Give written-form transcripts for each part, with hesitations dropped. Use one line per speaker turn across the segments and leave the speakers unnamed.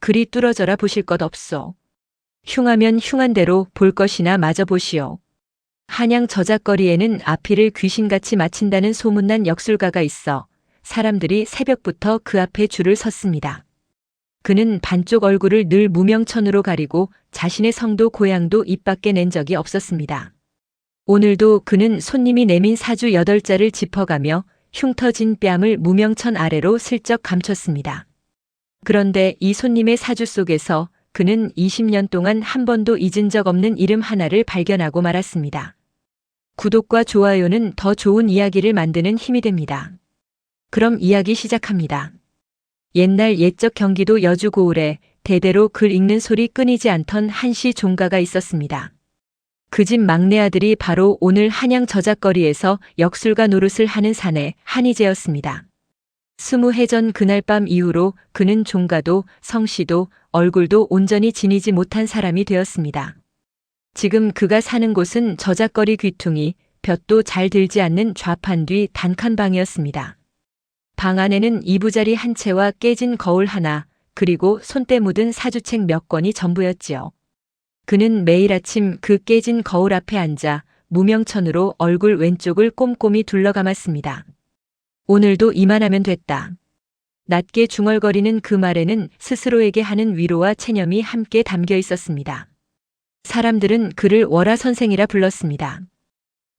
그리 뚫어져라 보실 것 없소. 흉하면 흉한 대로 볼 것이나 마저 보시오. 한양 저작거리에는 아피를 귀신같이 마친다는 소문난 역술가가 있어 사람들이 새벽부터 그 앞에 줄을 섰습니다. 그는 반쪽 얼굴을 늘 무명천으로 가리고 자신의 성도 고향도 입 밖에 낸 적이 없었습니다. 오늘도 그는 손님이 내민 사주 8자를 짚어가며 흉터진 뺨을 무명천 아래로 슬쩍 감췄습니다. 그런데 이 손님의 사주 속에서 그는 20년 동안 한 번도 잊은 적 없는 이름 하나를 발견하고 말았습니다. 구독과 좋아요는 더 좋은 이야기를 만드는 힘이 됩니다. 그럼 이야기 시작합니다. 옛날 옛적 경기도 여주 고을에 대대로 글 읽는 소리 끊이지 않던 한시 종가가 있었습니다. 그 집 막내 아들이 바로 오늘 한양 저작거리에서 역술가 노릇을 하는 사내 한희재였습니다. 20해 전 그날 밤 이후로 그는 종가도 성씨도 얼굴도 온전히 지니지 못한 사람이 되었습니다. 지금 그가 사는 곳은 저작거리 귀퉁이, 볕도 잘 들지 않는 좌판 뒤 단칸방이었습니다. 방 안에는 이부자리 한 채와 깨진 거울 하나, 그리고 손때 묻은 사주책 몇 권이 전부였지요. 그는 매일 아침 그 깨진 거울 앞에 앉아 무명천으로 얼굴 왼쪽을 꼼꼼히 둘러감았습니다. 오늘도 이만하면 됐다. 낮게 중얼거리는 그 말에는 스스로에게 하는 위로와 체념이 함께 담겨 있었습니다. 사람들은 그를 월화 선생이라 불렀습니다.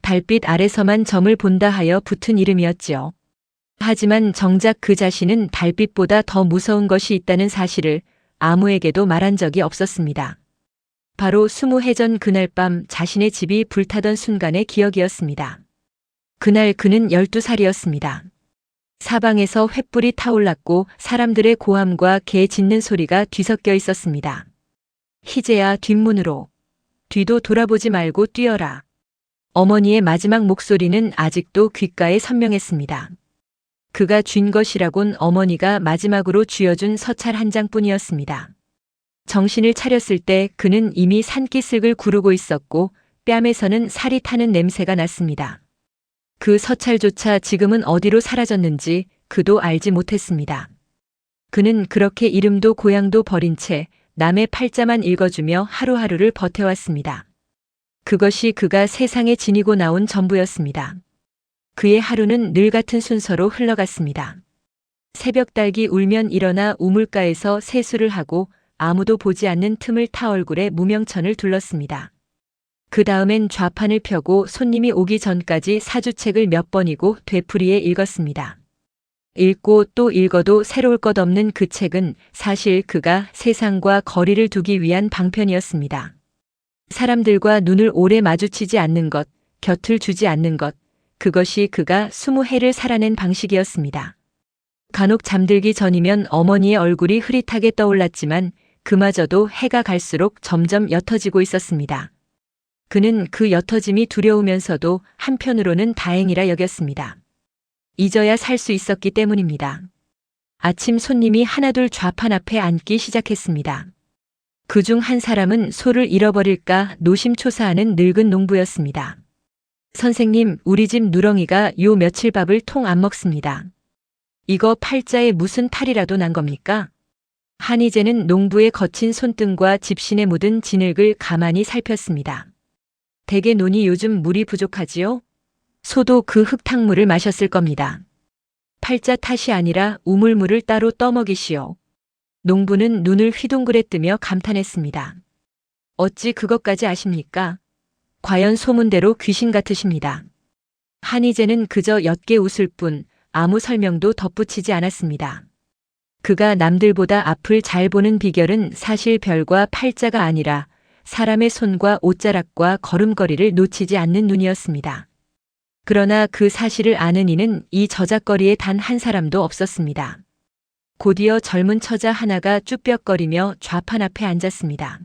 달빛 아래서만 점을 본다 하여 붙은 이름이었지요. 하지만 정작 그 자신은 달빛보다 더 무서운 것이 있다는 사실을 아무에게도 말한 적이 없었습니다. 바로 20해 전 그날 밤 자신의 집이 불타던 순간의 기억이었습니다. 그날 그는 12살이었습니다. 사방에서 횃불이 타올랐고 사람들의 고함과 개 짖는 소리가 뒤섞여 있었습니다. 희재야, 뒷문으로. 뒤도 돌아보지 말고 뛰어라. 어머니의 마지막 목소리는 아직도 귓가에 선명했습니다. 그가 쥔 것이라곤 어머니가 마지막으로 쥐어준 서찰 한 장뿐이었습니다. 정신을 차렸을 때 그는 이미 산기슭을 구르고 있었고 뺨에서는 살이 타는 냄새가 났습니다. 그 서찰조차 지금은 어디로 사라졌는지 그도 알지 못했습니다. 그는 그렇게 이름도 고향도 버린 채 남의 팔자만 읽어주며 하루하루를 버텨왔습니다. 그것이 그가 세상에 지니고 나온 전부였습니다. 그의 하루는 늘 같은 순서로 흘러갔습니다. 새벽 닭이 울면 일어나 우물가에서 세수를 하고 아무도 보지 않는 틈을 타 얼굴에 무명천을 둘렀습니다. 그 다음엔 좌판을 펴고 손님이 오기 전까지 사주책을 몇 번이고 되풀이해 읽었습니다. 읽고 또 읽어도 새로울 것 없는 그 책은 사실 그가 세상과 거리를 두기 위한 방편이었습니다. 사람들과 눈을 오래 마주치지 않는 것, 곁을 주지 않는 것, 그것이 그가 20해를 살아낸 방식이었습니다. 간혹 잠들기 전이면 어머니의 얼굴이 흐릿하게 떠올랐지만 그마저도 해가 갈수록 점점 옅어지고 있었습니다. 그는 그 옅어짐이 두려우면서도 한편으로는 다행이라 여겼습니다. 잊어야 살 수 있었기 때문입니다. 아침 손님이 하나둘 좌판 앞에 앉기 시작했습니다. 그중 한 사람은 소를 잃어버릴까 노심초사하는 늙은 농부였습니다. 선생님, 우리 집 누렁이가 요 며칠 밥을 통 안 먹습니다. 이거 팔자에 무슨 탈이라도 난 겁니까? 한희재는 농부의 거친 손등과 집신에 묻은 진흙을 가만히 살폈습니다. 댁의 논이 요즘 물이 부족하지요? 소도 그 흙탕물을 마셨을 겁니다. 팔자 탓이 아니라 우물물을 따로 떠먹이시오. 농부는 눈을 휘둥그레 뜨며 감탄했습니다. 어찌 그것까지 아십니까? 과연 소문대로 귀신 같으십니다. 한희재는 그저 옅게 웃을 뿐 아무 설명도 덧붙이지 않았습니다. 그가 남들보다 앞을 잘 보는 비결은 사실 별과 팔자가 아니라 사람의 손과 옷자락과 걸음걸이를 놓치지 않는 눈이었습니다. 그러나 그 사실을 아는 이는 이 저작거리에 단 한 사람도 없었습니다. 곧이어 젊은 처자 하나가 쭈뼛거리며 좌판 앞에 앉았습니다.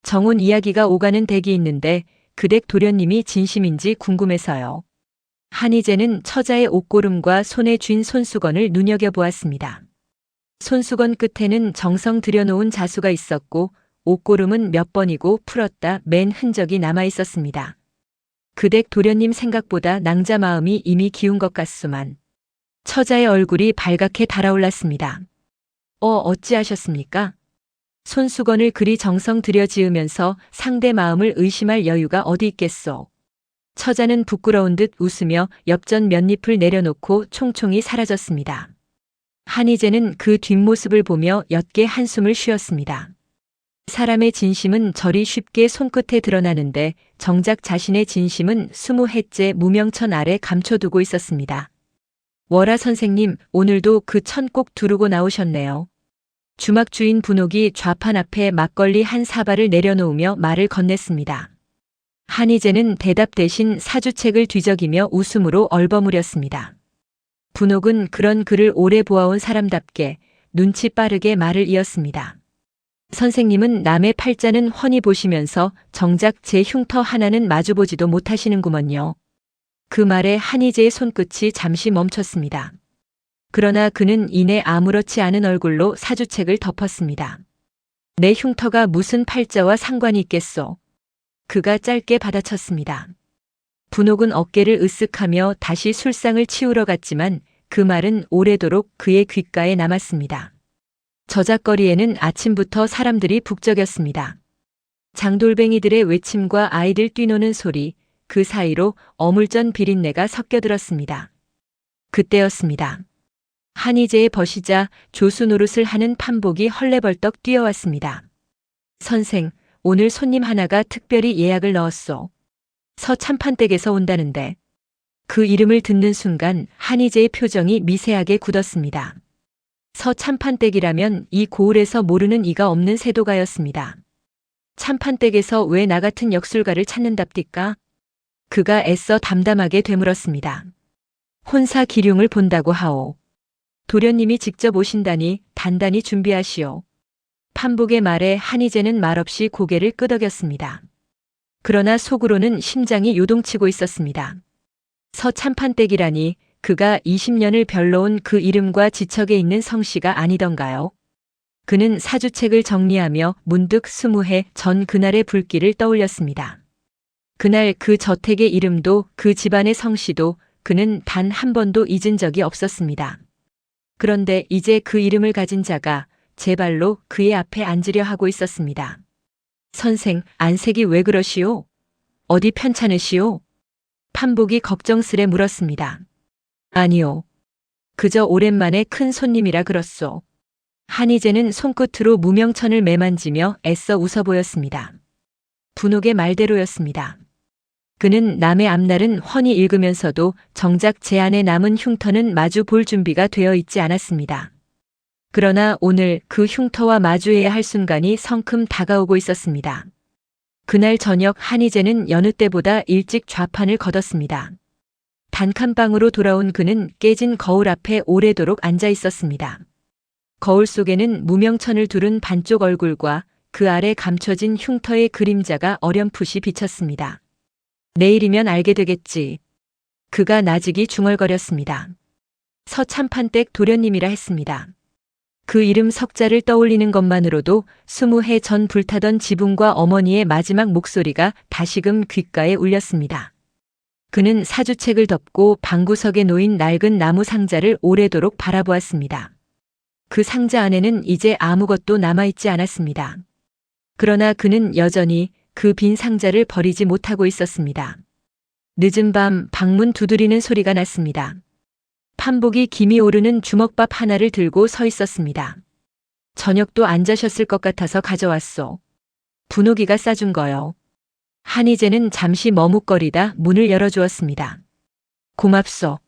정혼 이야기가 오가는 댁이 있는데 그 댁 도련님이 진심인지 궁금해서요. 한희재는 처자의 옷고름과 손에 쥔 손수건을 눈여겨보았습니다. 손수건 끝에는 정성 들여놓은 자수가 있었고 옷고름은 몇 번이고 풀었다 맨 흔적이 남아 있었습니다. 그 댁 도련님 생각보다 낭자 마음이 이미 기운 것 같수만 처자의 얼굴이 발갛게 달아올랐습니다. 어찌하셨습니까? 손수건을 그리 정성 들여 지으면서 상대 마음을 의심할 여유가 어디 있겠소. 처자는 부끄러운 듯 웃으며 엽전 몇 잎을 내려놓고 총총히 사라졌습니다. 한희재는 그 뒷모습을 보며 옅게 한숨을 쉬었습니다. 사람의 진심은 저리 쉽게 손끝에 드러나는데 정작 자신의 진심은 20해째 무명천 아래 감춰두고 있었습니다. 월하 선생님, 오늘도 그 천 꼭 두르고 나오셨네요. 주막 주인 분옥이 좌판 앞에 막걸리 한 사발을 내려놓으며 말을 건넸습니다. 한희재는 대답 대신 사주책을 뒤적이며 웃음으로 얼버무렸습니다. 분옥은 그런 그를 오래 보아온 사람답게 눈치 빠르게 말을 이었습니다. 선생님은 남의 팔자는 훤히 보시면서 정작 제 흉터 하나는 마주보지도 못하시는구먼요. 그 말에 한희재의 손끝이 잠시 멈췄습니다. 그러나 그는 이내 아무렇지 않은 얼굴로 사주책을 덮었습니다. 내 흉터가 무슨 팔자와 상관이 있겠소. 그가 짧게 받아쳤습니다. 분옥은 어깨를 으쓱하며 다시 술상을 치우러 갔지만 그 말은 오래도록 그의 귓가에 남았습니다. 저작거리에는 아침부터 사람들이 북적였습니다. 장돌뱅이들의 외침과 아이들 뛰노는 소리, 그 사이로 어물전 비린내가 섞여들었습니다. 그때였습니다. 한희재의 벗이자 조수 노릇을 하는 판복이 헐레벌떡 뛰어왔습니다. 선생, 오늘 손님 하나가 특별히 예약을 넣었소. 서 참판댁에서 온다는데. 그 이름을 듣는 순간 한희재의 표정이 미세하게 굳었습니다. 서 참판댁이라면 이 고을에서 모르는 이가 없는 세도가였습니다. 참판댁에서 왜 나 같은 역술가를 찾는답디까? 그가 애써 담담하게 되물었습니다. 혼사 기륭을 본다고 하오. 도련님이 직접 오신다니 단단히 준비하시오. 판복의 말에 한희재는 말없이 고개를 끄덕였습니다. 그러나 속으로는 심장이 요동치고 있었습니다. 서 참판댁이라니 그가 20년을 별러온 그 이름과 지척에 있는 성씨가 아니던가요? 그는 사주책을 정리하며 문득 20해 전 그날의 불길을 떠올렸습니다. 그날 그 저택의 이름도 그 집안의 성씨도 그는 단 한 번도 잊은 적이 없었습니다. 그런데 이제 그 이름을 가진 자가 제 발로 그의 앞에 앉으려 하고 있었습니다. 선생, 안색이 왜 그러시오? 어디 편찮으시오? 판복이 걱정스레 물었습니다. 아니요. 그저 오랜만에 큰 손님이라 그렇소. 한희재는 손끝으로 무명천을 매만지며 애써 웃어 보였습니다. 분옥의 말대로였습니다. 그는 남의 앞날은 훤히 읽으면서도 정작 제 안에 남은 흉터는 마주 볼 준비가 되어 있지 않았습니다. 그러나 오늘 그 흉터와 마주해야 할 순간이 성큼 다가오고 있었습니다. 그날 저녁 한희재는 여느 때보다 일찍 좌판을 걷었습니다. 단칸방으로 돌아온 그는 깨진 거울 앞에 오래도록 앉아 있었습니다. 거울 속에는 무명천을 두른 반쪽 얼굴과 그 아래 감춰진 흉터의 그림자가 어렴풋이 비쳤습니다. 내일이면 알게 되겠지. 그가 나직이 중얼거렸습니다. 서참판댁 도련님이라 했습니다. 그 이름 석자를 떠올리는 것만으로도 20해 전 불타던 지붕과 어머니의 마지막 목소리가 다시금 귓가에 울렸습니다. 그는 사주책을 덮고 방구석에 놓인 낡은 나무 상자를 오래도록 바라보았습니다. 그 상자 안에는 이제 아무것도 남아있지 않았습니다. 그러나 그는 여전히 그 빈 상자를 버리지 못하고 있었습니다. 늦은 밤 방문 두드리는 소리가 났습니다. 판복이 김이 오르는 주먹밥 하나를 들고 서 있었습니다. 저녁도 안 자셨을 것 같아서 가져왔소. 분옥이가 싸준 거요. 한희재는 잠시 머뭇거리다 문을 열어주었습니다. 고맙소.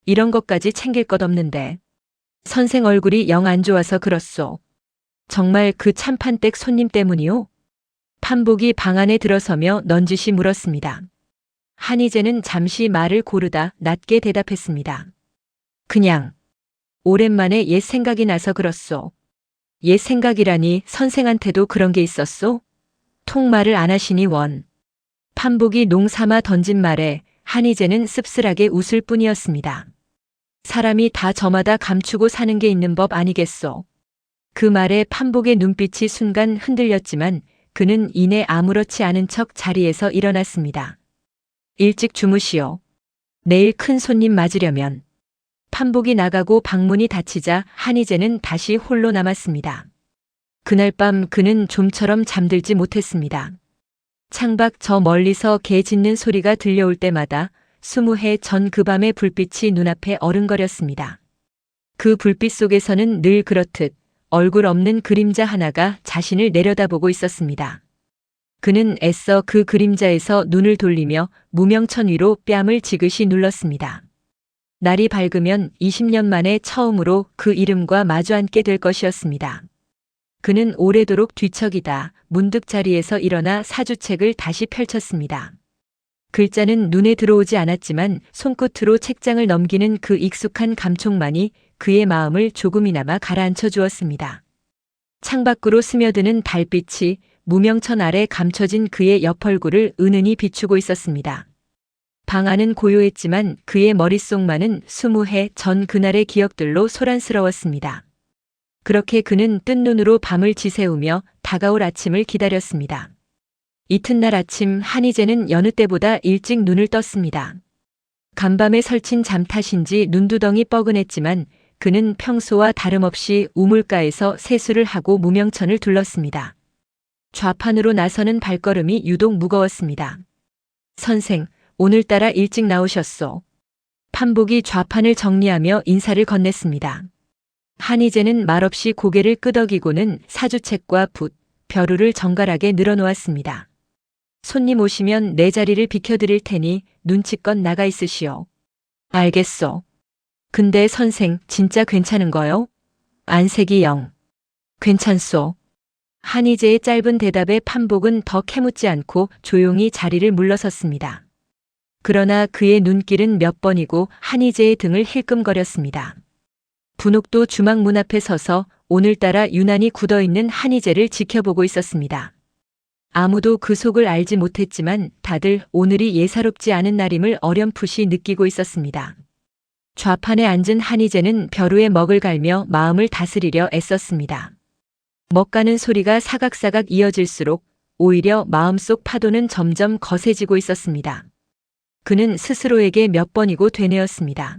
이런 것까지 챙길 것 없는데. 선생 얼굴이 영 안 좋아서 그렇소. 정말 그 참판댁 손님 때문이요? 판복이 방 안에 들어서며 넌지시 물었습니다. 한희재는 잠시 말을 고르다 낮게 대답했습니다. 그냥 오랜만에 옛 생각이 나서 그렇소. 옛 생각이라니 선생한테도 그런 게 있었소? 통 말을 안 하시니 원. 판복이 농삼아 던진 말에 한희재는 씁쓸하게 웃을 뿐이었습니다. 사람이 다 저마다 감추고 사는 게 있는 법 아니겠소. 그 말에 판복의 눈빛이 순간 흔들렸지만 그는 이내 아무렇지 않은 척 자리에서 일어났습니다. 일찍 주무시오. 내일 큰 손님 맞으려면. 판복이 나가고 방문이 닫히자 한희재는 다시 홀로 남았습니다. 그날 밤 그는 좀처럼 잠들지 못했습니다. 창밖 저 멀리서 개 짖는 소리가 들려올 때마다 20해 전 그 밤의 불빛이 눈앞에 어른거렸습니다. 그 불빛 속에서는 늘 그렇듯 얼굴 없는 그림자 하나가 자신을 내려다보고 있었습니다. 그는 애써 그 그림자에서 눈을 돌리며 무명천 위로 뺨을 지그시 눌렀습니다. 날이 밝으면 20년 만에 처음으로 그 이름과 마주 앉게 될 것이었습니다. 그는 오래도록 뒤척이다 문득 자리에서 일어나 사주책을 다시 펼쳤습니다. 글자는 눈에 들어오지 않았지만 손끝으로 책장을 넘기는 그 익숙한 감촉만이 그의 마음을 조금이나마 가라앉혀 주었습니다. 창밖으로 스며드는 달빛이 무명천 아래 감춰진 그의 옆얼굴을 은은히 비추고 있었습니다. 방 안은 고요했지만 그의 머릿속만은 20해 전 그날의 기억들로 소란스러웠습니다. 그렇게 그는 뜬 눈으로 밤을 지새우며 다가올 아침을 기다렸습니다. 이튿날 아침 한희재는 여느 때보다 일찍 눈을 떴습니다. 간밤에 설친 잠 탓인지 눈두덩이 뻐근했지만 그는 평소와 다름없이 우물가에서 세수를 하고 무명천을 둘렀습니다. 좌판으로 나서는 발걸음이 유독 무거웠습니다. 선생, 오늘따라 일찍 나오셨소. 판복이 좌판을 정리하며 인사를 건넸습니다. 한희재는 말없이 고개를 끄덕이고는 사주책과 붓, 벼루를 정갈하게 늘어놓았습니다. 손님 오시면 내 자리를 비켜드릴 테니 눈치껏 나가 있으시오. 알겠소. 근데 선생 진짜 괜찮은 거요? 안색이 영. 괜찮소. 한희재의 짧은 대답에 판복은 더 캐묻지 않고 조용히 자리를 물러섰습니다. 그러나 그의 눈길은 몇 번이고 한희재의 등을 힐끔거렸습니다. 분옥도 주막 문 앞에 서서 오늘따라 유난히 굳어있는 한희재를 지켜보고 있었습니다. 아무도 그 속을 알지 못했지만 다들 오늘이 예사롭지 않은 날임을 어렴풋이 느끼고 있었습니다. 좌판에 앉은 한희재는 벼루에 먹을 갈며 마음을 다스리려 애썼습니다. 먹가는 소리가 사각사각 이어질수록 오히려 마음속 파도는 점점 거세지고 있었습니다. 그는 스스로에게 몇 번이고 되뇌었습니다.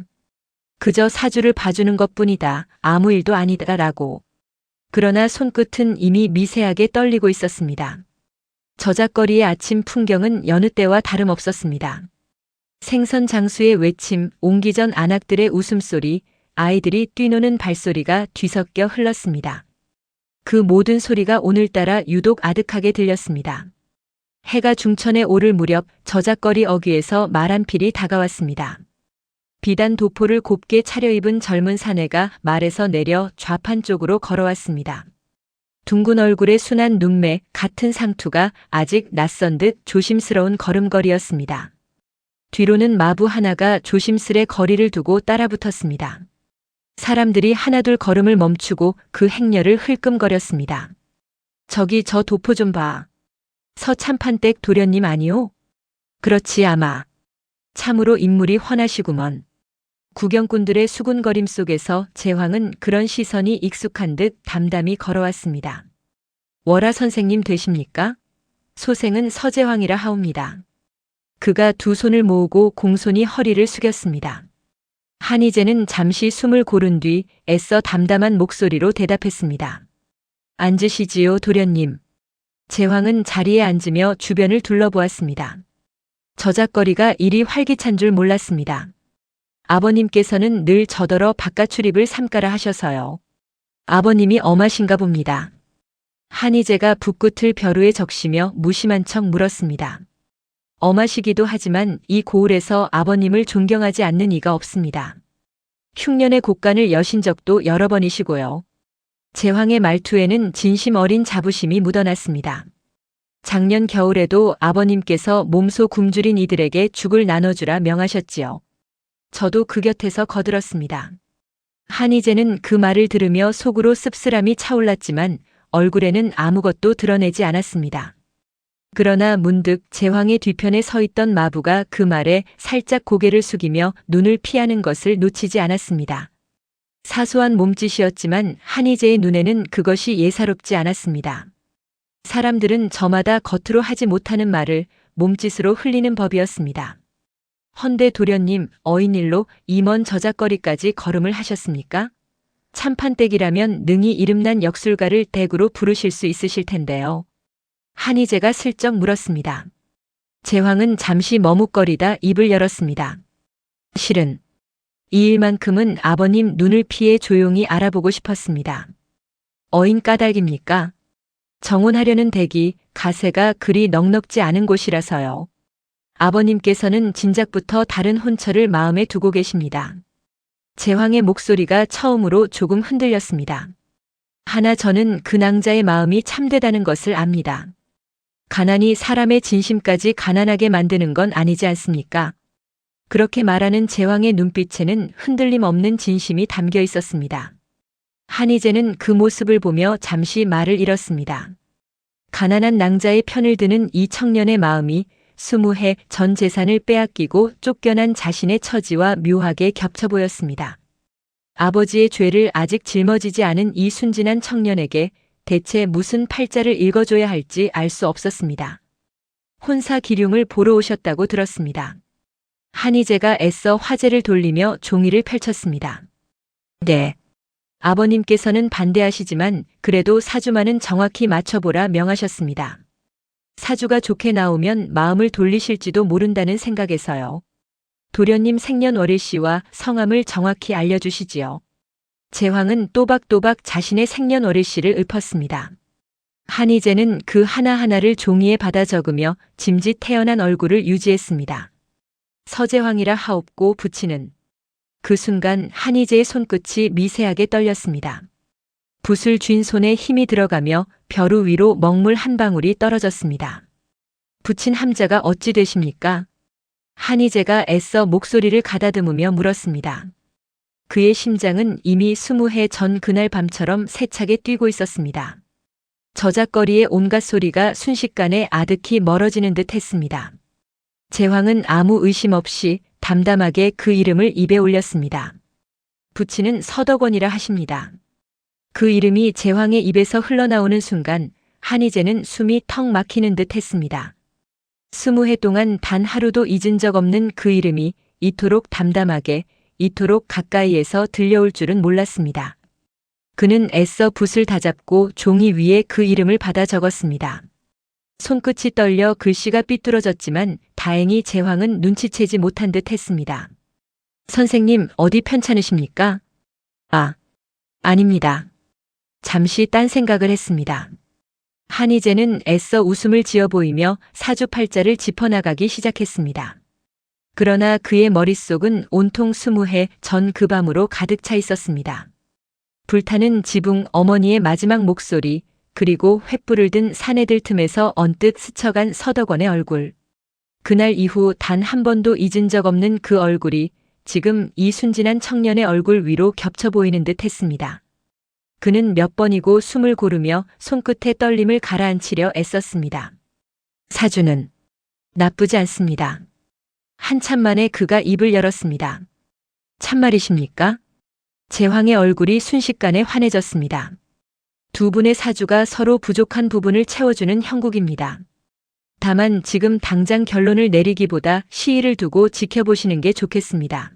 그저 사주를 봐주는 것뿐이다. 아무 일도 아니다라고. 그러나 손끝은 이미 미세하게 떨리고 있었습니다. 저작거리의 아침 풍경은 여느 때와 다름없었습니다. 생선 장수의 외침, 옹기 전 안악들의 웃음소리, 아이들이 뛰노는 발소리가 뒤섞여 흘렀습니다. 그 모든 소리가 오늘따라 유독 아득하게 들렸습니다. 해가 중천에 오를 무렵 저작거리 어귀에서 말 한 필이 다가왔습니다. 비단 도포를 곱게 차려입은 젊은 사내가 말에서 내려 좌판 쪽으로 걸어왔습니다. 둥근 얼굴에 순한 눈매, 같은 상투가 아직 낯선 듯 조심스러운 걸음걸이였습니다. 뒤로는 마부 하나가 조심스레 거리를 두고 따라붙었습니다. 사람들이 하나둘 걸음을 멈추고 그 행렬을 흘끔거렸습니다. 저기 저 도포 좀 봐. 서참판댁 도련님 아니오? 그렇지 아마. 참으로 인물이 훤하시구먼. 구경꾼들의 수군거림 속에서 제황은 그런 시선이 익숙한 듯 담담히 걸어왔습니다. 월하 선생님 되십니까? 소생은 서제황이라 하옵니다. 그가 두 손을 모으고 공손히 허리를 숙였습니다. 한희재는 잠시 숨을 고른 뒤 애써 담담한 목소리로 대답했습니다. 앉으시지요, 도련님. 제황은 자리에 앉으며 주변을 둘러보았습니다. 저작거리가 이리 활기찬 줄 몰랐습니다. 아버님께서는 늘 저더러 바깥 출입을 삼가라 하셔서요. 아버님이 엄하신가 봅니다. 한희재가 붓끝을 벼루에 적시며 무심한 척 물었습니다. 엄하시기도 하지만 이 고을에서 아버님을 존경하지 않는 이가 없습니다. 흉년의 곡간을 여신 적도 여러 번이시고요. 제황의 말투에는 진심 어린 자부심이 묻어났습니다. 작년 겨울에도 아버님께서 몸소 굶주린 이들에게 죽을 나눠주라 명하셨지요. 저도 그 곁에서 거들었습니다. 한희재는 그 말을 들으며 속으로 씁쓸함이 차올랐지만 얼굴에는 아무것도 드러내지 않았습니다. 그러나 문득 제황의 뒤편에 서 있던 마부가 그 말에 살짝 고개를 숙이며 눈을 피하는 것을 놓치지 않았습니다. 사소한 몸짓이었지만 한희재의 눈에는 그것이 예사롭지 않았습니다. 사람들은 저마다 겉으로 하지 못하는 말을 몸짓으로 흘리는 법이었습니다. 헌데 도련님, 어인일로 이 먼 저작거리까지 걸음을 하셨습니까? 참판댁이라면 능히 이름난 역술가를 댁으로 부르실 수 있으실 텐데요. 한희재가 슬쩍 물었습니다. 제황은 잠시 머뭇거리다 입을 열었습니다. 실은 이 일만큼은 아버님 눈을 피해 조용히 알아보고 싶었습니다. 어인 까닭입니까? 정혼하려는 댁이 가세가 그리 넉넉지 않은 곳이라서요. 아버님께서는 진작부터 다른 혼처를 마음에 두고 계십니다. 제황의 목소리가 처음으로 조금 흔들렸습니다. 하나 저는 그 낭자의 마음이 참되다는 것을 압니다. 가난이 사람의 진심까지 가난하게 만드는 건 아니지 않습니까? 그렇게 말하는 제황의 눈빛에는 흔들림 없는 진심이 담겨 있었습니다. 한희재는 그 모습을 보며 잠시 말을 잃었습니다. 가난한 낭자의 편을 드는 이 청년의 마음이 20해 전 재산을 빼앗기고 쫓겨난 자신의 처지와 묘하게 겹쳐 보였습니다. 아버지의 죄를 아직 짊어지지 않은 이 순진한 청년에게 대체 무슨 팔자를 읽어줘야 할지 알 수 없었습니다. 혼사 기륭을 보러 오셨다고 들었습니다. 한희재가 애써 화제를 돌리며 종이를 펼쳤습니다. 네. 아버님께서는 반대하시지만 그래도 사주만은 정확히 맞춰보라 명하셨습니다. 사주가 좋게 나오면 마음을 돌리실지도 모른다는 생각에서요. 도련님 생년월일씨와 성함을 정확히 알려주시지요. 제황은 또박또박 자신의 생년월일씨를 읊었습니다. 한희재는 그 하나하나를 종이에 받아 적으며 짐짓 태연한 얼굴을 유지했습니다. 서재황이라 하옵고 붙이는 그 순간 한희재의 손끝이 미세하게 떨렸습니다. 붓을 쥔 손에 힘이 들어가며 벼루 위로 먹물 한 방울이 떨어졌습니다. 붙인 함자가 어찌 되십니까? 한희재가 애써 목소리를 가다듬으며 물었습니다. 그의 심장은 이미 20해 전 그날 밤처럼 세차게 뛰고 있었습니다. 저작거리의 온갖 소리가 순식간에 아득히 멀어지는 듯 했습니다. 제황은 아무 의심 없이 담담하게 그 이름을 입에 올렸습니다. 부치는 서덕원이라 하십니다. 그 이름이 제황의 입에서 흘러나오는 순간 한희재는 숨이 턱 막히는 듯 했습니다. 20해 동안 단 하루도 잊은 적 없는 그 이름이 이토록 담담하게, 이토록 가까이에서 들려올 줄은 몰랐습니다. 그는 애써 붓을 다잡고 종이 위에 그 이름을 받아 적었습니다. 손끝이 떨려 글씨가 삐뚤어졌지만 다행히 제황은 눈치채지 못한 듯 했습니다. 선생님, 어디 편찮으십니까? 아닙니다. 잠시 딴 생각을 했습니다. 한희재는 애써 웃음을 지어 보이며 사주팔자를 짚어나가기 시작했습니다. 그러나 그의 머릿속은 온통 20해 전 그 밤으로 가득 차 있었습니다. 불타는 지붕 어머니의 마지막 목소리, 그리고 횃불을 든 사내들 틈에서 언뜻 스쳐간 서덕원의 얼굴. 그날 이후 단 한 번도 잊은 적 없는 그 얼굴이 지금 이 순진한 청년의 얼굴 위로 겹쳐 보이는 듯 했습니다. 그는 몇 번이고 숨을 고르며 손끝의 떨림을 가라앉히려 애썼습니다. 사주는 나쁘지 않습니다. 한참 만에 그가 입을 열었습니다. 참말이십니까? 제황의 얼굴이 순식간에 환해졌습니다. 두 분의 사주가 서로 부족한 부분을 채워주는 형국입니다. 다만 지금 당장 결론을 내리기보다 시일을 두고 지켜보시는 게 좋겠습니다.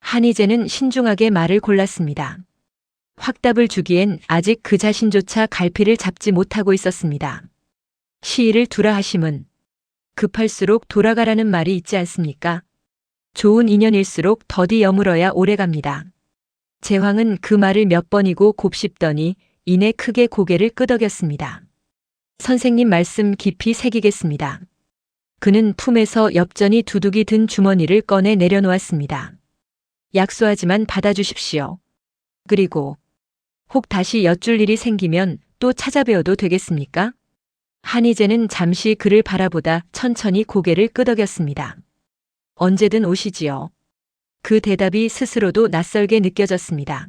한희재는 신중하게 말을 골랐습니다. 확답을 주기엔 아직 그 자신조차 갈피를 잡지 못하고 있었습니다. 시일을 두라 하심은 급할수록 돌아가라는 말이 있지 않습니까? 좋은 인연일수록 더디 여물어야 오래갑니다. 제황은 그 말을 몇 번이고 곱씹더니 이내 크게 고개를 끄덕였습니다. 선생님 말씀 깊이 새기겠습니다. 그는 품에서 엽전이 두둑이 든 주머니를 꺼내 내려놓았습니다. 약소하지만 받아주십시오. 그리고 혹 다시 여쭐 일이 생기면 또 찾아뵈어도 되겠습니까? 한희재는 잠시 그를 바라보다 천천히 고개를 끄덕였습니다. 언제든 오시지요. 그 대답이 스스로도 낯설게 느껴졌습니다.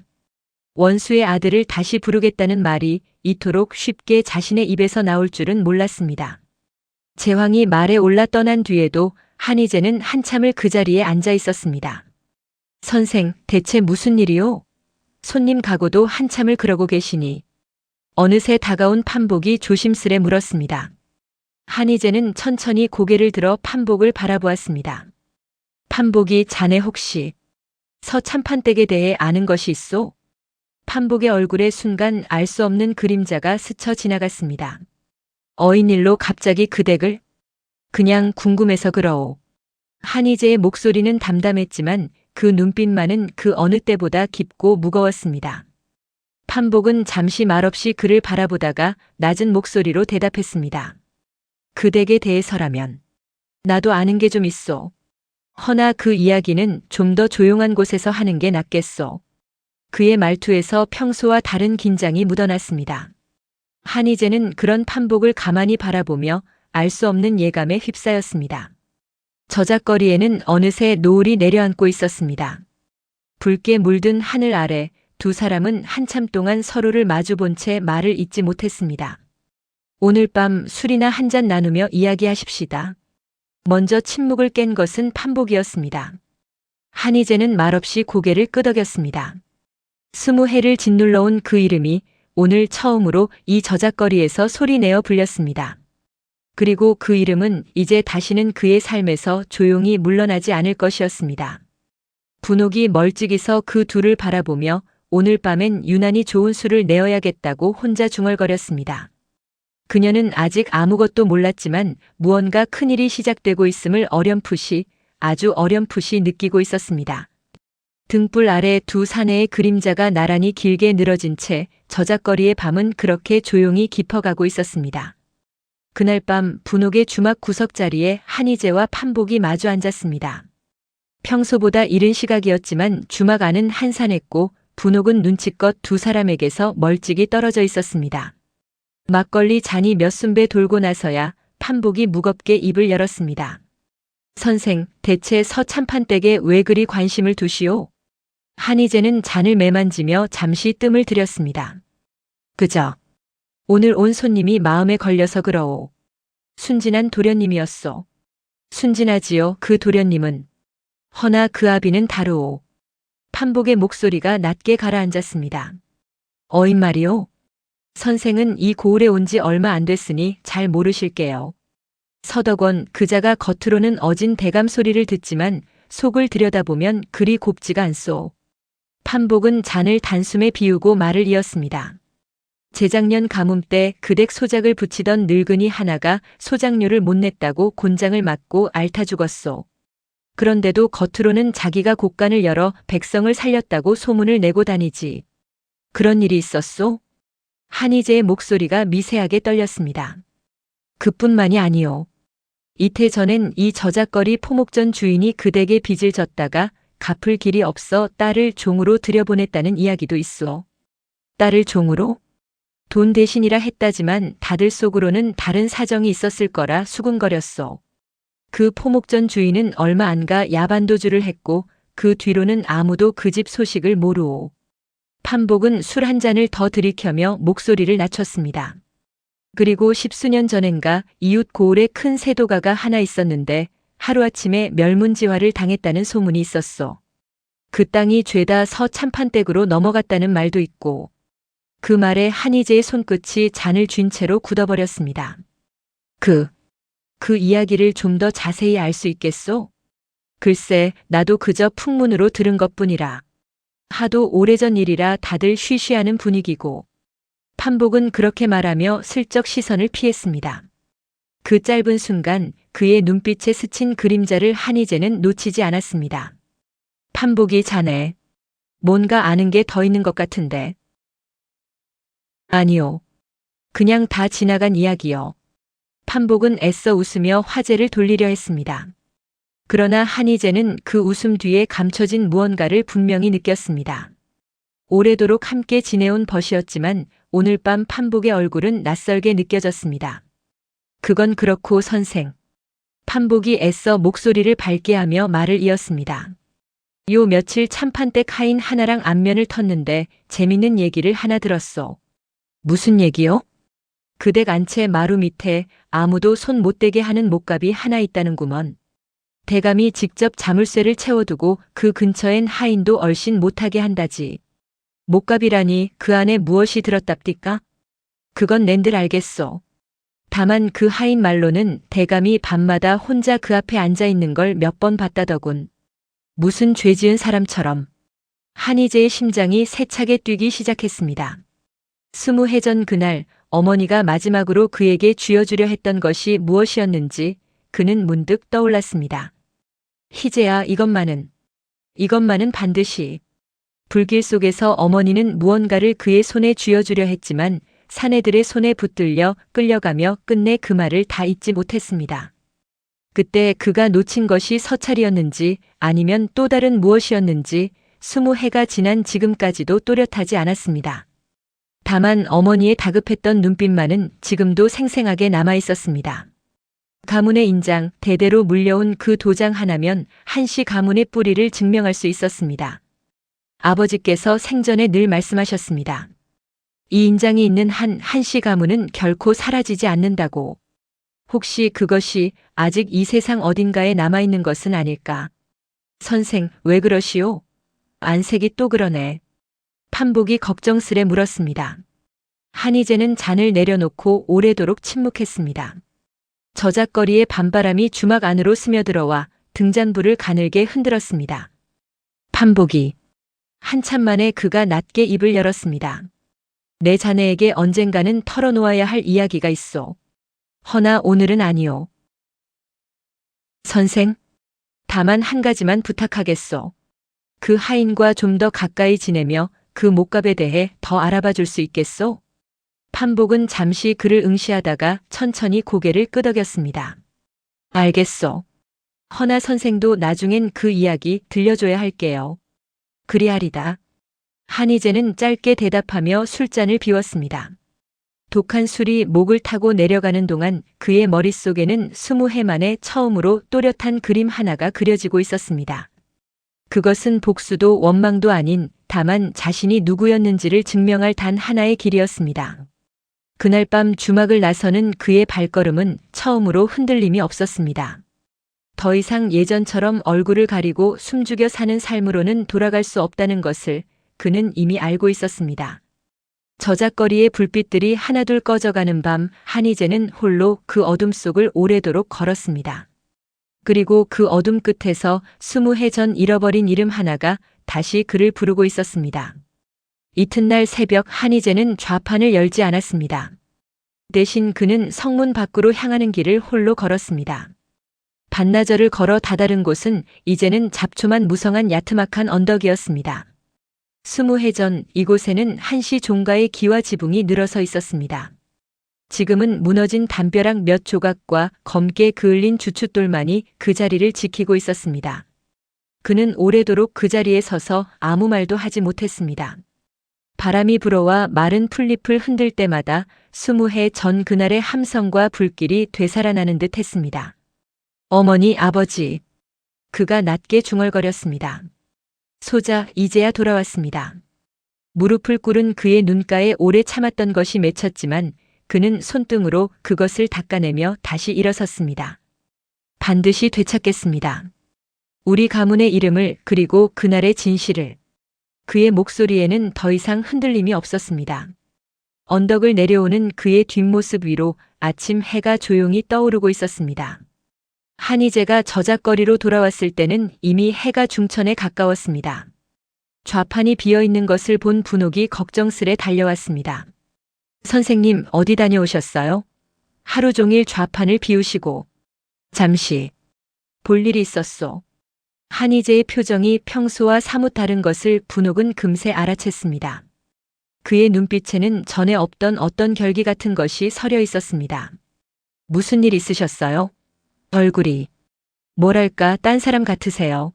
원수의 아들을 다시 부르겠다는 말이 이토록 쉽게 자신의 입에서 나올 줄은 몰랐습니다. 제황이 말에 올라 떠난 뒤에도 한희재는 한참을 그 자리에 앉아 있었습니다. 선생, 대체 무슨 일이요? 손님 가고도 한참을 그러고 계시니 어느새 다가온 판복이 조심스레 물었습니다. 한희재는 천천히 고개를 들어 판복을 바라보았습니다. 판복이 자네 혹시 서참판댁에 대해 아는 것이 있소? 판복의 얼굴에 순간 알 수 없는 그림자가 스쳐 지나갔습니다. 어인일로 갑자기 그 댁을? 그냥 궁금해서 그러오. 한희재의 목소리는 담담했지만 그 눈빛만은 그 어느 때보다 깊고 무거웠습니다. 판복은 잠시 말없이 그를 바라보다가 낮은 목소리로 대답했습니다. 그 댁에 대해서라면 나도 아는 게 좀 있어. 허나 그 이야기는 좀 더 조용한 곳에서 하는 게 낫겠소. 그의 말투에서 평소와 다른 긴장이 묻어났습니다. 한희재는 그런 판복을 가만히 바라보며 알 수 없는 예감에 휩싸였습니다. 저작거리에는 어느새 노을이 내려앉고 있었습니다. 붉게 물든 하늘 아래 두 사람은 한참 동안 서로를 마주본 채 말을 잇지 못했습니다. 오늘 밤 술이나 한 잔 나누며 이야기하십시다. 먼저 침묵을 깬 것은 판복이었습니다. 한희재는 말없이 고개를 끄덕였습니다. 20해를 짓눌러온 그 이름이 오늘 처음으로 이 저작거리에서 소리내어 불렸습니다. 그리고 그 이름은 이제 다시는 그의 삶에서 조용히 물러나지 않을 것이었습니다. 분옥이 멀찍이서 그 둘을 바라보며 오늘 밤엔 유난히 좋은 술을 내어야겠다고 혼자 중얼거렸습니다. 그녀는 아직 아무것도 몰랐지만 무언가 큰일이 시작되고 있음을 아주 어렴풋이 느끼고 있었습니다. 등불 아래 두 사내의 그림자가 나란히 길게 늘어진 채 저작거리의 밤은 그렇게 조용히 깊어가고 있었습니다. 그날 밤 분옥의 주막 구석자리에 한희재와 판복이 마주 앉았습니다. 평소보다 이른 시각이었지만 주막 안은 한산했고 분옥은 눈치껏 두 사람에게서 멀찍이 떨어져 있었습니다. 막걸리 잔이 몇 순배 돌고 나서야 판복이 무겁게 입을 열었습니다. 선생, 대체 서참판댁에 왜 그리 관심을 두시오? 한희재는 잔을 매만지며 잠시 뜸을 들였습니다. 그저 오늘 온 손님이 마음에 걸려서 그러오. 순진한 도련님이었소. 순진하지요, 그 도련님은. 허나 그 아비는 다르오. 판복의 목소리가 낮게 가라앉았습니다. 어인 말이오. 선생은 이 고을에 온 지 얼마 안 됐으니 잘 모르실게요. 서덕원 그자가 겉으로는 어진 대감 소리를 듣지만 속을 들여다보면 그리 곱지가 않소. 판복은 잔을 단숨에 비우고 말을 이었습니다. 재작년 가뭄 때 그댁 소작을 붙이던 늙은이 하나가 소작료를 못 냈다고 곤장을 맞고 앓다 죽었소. 그런데도 겉으로는 자기가 곳간을 열어 백성을 살렸다고 소문을 내고 다니지. 그런 일이 있었소? 한희재의 목소리가 미세하게 떨렸습니다. 그뿐만이 아니오. 이태 전엔 이 저작거리 포목전 주인이 그댁에 빚을 졌다가 갚을 길이 없어 딸을 종으로 들여보냈다는 이야기도 있어. 딸을 종으로? 돈 대신이라 했다지만 다들 속으로는 다른 사정이 있었을 거라 수군거렸어. 그 포목전 주인은 얼마 안 가 야반도주를 했고 그 뒤로는 아무도 그 집 소식을 모르오. 판복은 술 한 잔을 더 들이켜며 목소리를 낮췄습니다. 그리고 10수년 전엔가 이웃 고을에 큰 세도가가 하나 있었는데 하루아침에 멸문지화를 당했다는 소문이 있었어. 그 땅이 죄다 서참판댁으로 넘어갔다는 말도 있고 그 말에 한희재의 손끝이 잔을 쥔 채로 굳어버렸습니다. 그 이야기를 좀 더 자세히 알 수 있겠소? 글쎄, 나도 그저 풍문으로 들은 것뿐이라. 하도 오래전 일이라 다들 쉬쉬하는 분위기고. 판복은 그렇게 말하며 슬쩍 시선을 피했습니다. 그 짧은 순간 그의 눈빛에 스친 그림자를 한희재는 놓치지 않았습니다. 판복이 자네, 뭔가 아는 게 더 있는 것 같은데. 아니요. 그냥 다 지나간 이야기요. 판복은 애써 웃으며 화제를 돌리려 했습니다. 그러나 한희재는 그 웃음 뒤에 감춰진 무언가를 분명히 느꼈습니다. 오래도록 함께 지내온 벗이었지만 오늘 밤 판복의 얼굴은 낯설게 느껴졌습니다. 그건 그렇고 선생. 판복이 애써 목소리를 밝게 하며 말을 이었습니다. 요 며칠 참판댁 하인 하나랑 안면을 텄는데 재밌는 얘기를 하나 들었소. 무슨 얘기요? 그댁 안채 마루 밑에 아무도 손 못 대게 하는 목갑이 하나 있다는구먼. 대감이 직접 자물쇠를 채워두고 그 근처엔 하인도 얼씬 못하게 한다지. 목갑이라니 그 안에 무엇이 들었답디까? 그건 낸들 알겠소. 다만 그 하인 말로는 대감이 밤마다 혼자 그 앞에 앉아 있는 걸 몇 번 봤다더군. 무슨 죄 지은 사람처럼 한희재의 심장이 세차게 뛰기 시작했습니다. 20해 전 그날 어머니가 마지막으로 그에게 쥐어주려 했던 것이 무엇이었는지 그는 문득 떠올랐습니다. 희재야, 이것만은 반드시. 불길 속에서 어머니는 무언가를 그의 손에 쥐어주려 했지만 사내들의 손에 붙들려 끌려가며 끝내 그 말을 다 잊지 못했습니다. 그때 그가 놓친 것이 서찰이었는지 아니면 또 다른 무엇이었는지 20해가 지난 지금까지도 또렷하지 않았습니다. 다만 어머니의 다급했던 눈빛만은 지금도 생생하게 남아 있었습니다. 가문의 인장, 대대로 물려온 그 도장 하나면 한씨 가문의 뿌리를 증명할 수 있었습니다. 아버지께서 생전에 늘 말씀하셨습니다. 이 인장이 있는 한씨 가문은 결코 사라지지 않는다고. 혹시 그것이 아직 이 세상 어딘가에 남아있는 것은 아닐까? 선생, 왜 그러시오? 안색이 또 그러네. 판복이 걱정스레 물었습니다. 한희재는 잔을 내려놓고 오래도록 침묵했습니다. 저작거리의 밤바람이 주막 안으로 스며들어와 등잔불을 가늘게 흔들었습니다. 판복이. 한참 만에 그가 낮게 입을 열었습니다. 내 자네에게 언젠가는 털어놓아야 할 이야기가 있소. 허나 오늘은 아니오. 선생, 다만 한 가지만 부탁하겠소. 그 하인과 좀 더 가까이 지내며 그 목갑에 대해 더 알아봐 줄 수 있겠소? 판복은 잠시 그를 응시하다가 천천히 고개를 끄덕였습니다. 알겠소. 허나 선생도 나중엔 그 이야기 들려줘야 할게요. 그리하리다. 한희재는 짧게 대답하며 술잔을 비웠습니다. 독한 술이 목을 타고 내려가는 동안 그의 머릿속에는 20해 만에 처음으로 또렷한 그림 하나가 그려지고 있었습니다. 그것은 복수도 원망도 아닌 다만 자신이 누구였는지를 증명할 단 하나의 길이었습니다. 그날 밤 주막을 나서는 그의 발걸음은 처음으로 흔들림이 없었습니다. 더 이상 예전처럼 얼굴을 가리고 숨죽여 사는 삶으로는 돌아갈 수 없다는 것을 그는 이미 알고 있었습니다. 저작거리의 불빛들이 하나둘 꺼져가는 밤 한희재는 홀로 그 어둠 속을 오래도록 걸었습니다. 그리고 그 어둠 끝에서 20해 전 잃어버린 이름 하나가 다시 그를 부르고 있었습니다. 이튿날 새벽 한희재는 좌판을 열지 않았습니다. 대신 그는 성문 밖으로 향하는 길을 홀로 걸었습니다. 반나절을 걸어 다다른 곳은 이제는 잡초만 무성한 야트막한 언덕이었습니다. 20해 전 이곳에는 한시 종가의 기와 지붕이 늘어서 있었습니다. 지금은 무너진 담벼락 몇 조각과 검게 그을린 주춧돌만이 그 자리를 지키고 있었습니다. 그는 오래도록 그 자리에 서서 아무 말도 하지 못했습니다. 바람이 불어와 마른 풀잎을 흔들 때마다 20해 전 그날의 함성과 불길이 되살아나는 듯 했습니다. 어머니, 아버지. 그가 낮게 중얼거렸습니다. 소자, 이제야 돌아왔습니다. 무릎을 꿇은 그의 눈가에 오래 참았던 것이 맺혔지만 그는 손등으로 그것을 닦아내며 다시 일어섰습니다. 반드시 되찾겠습니다. 우리 가문의 이름을 그리고 그날의 진실을. 그의 목소리에는 더 이상 흔들림이 없었습니다. 언덕을 내려오는 그의 뒷모습 위로 아침 해가 조용히 떠오르고 있었습니다. 한희재가 저작거리로 돌아왔을 때는 이미 해가 중천에 가까웠습니다. 좌판이 비어있는 것을 본 분옥이 걱정스레 달려왔습니다. 선생님, 어디 다녀오셨어요? 하루 종일 좌판을 비우시고. 잠시. 볼 일이 있었소. 한희재의 표정이 평소와 사뭇 다른 것을 분옥은 금세 알아챘습니다. 그의 눈빛에는 전에 없던 어떤 결기 같은 것이 서려 있었습니다. 무슨 일 있으셨어요? 얼굴이 뭐랄까 딴 사람 같으세요.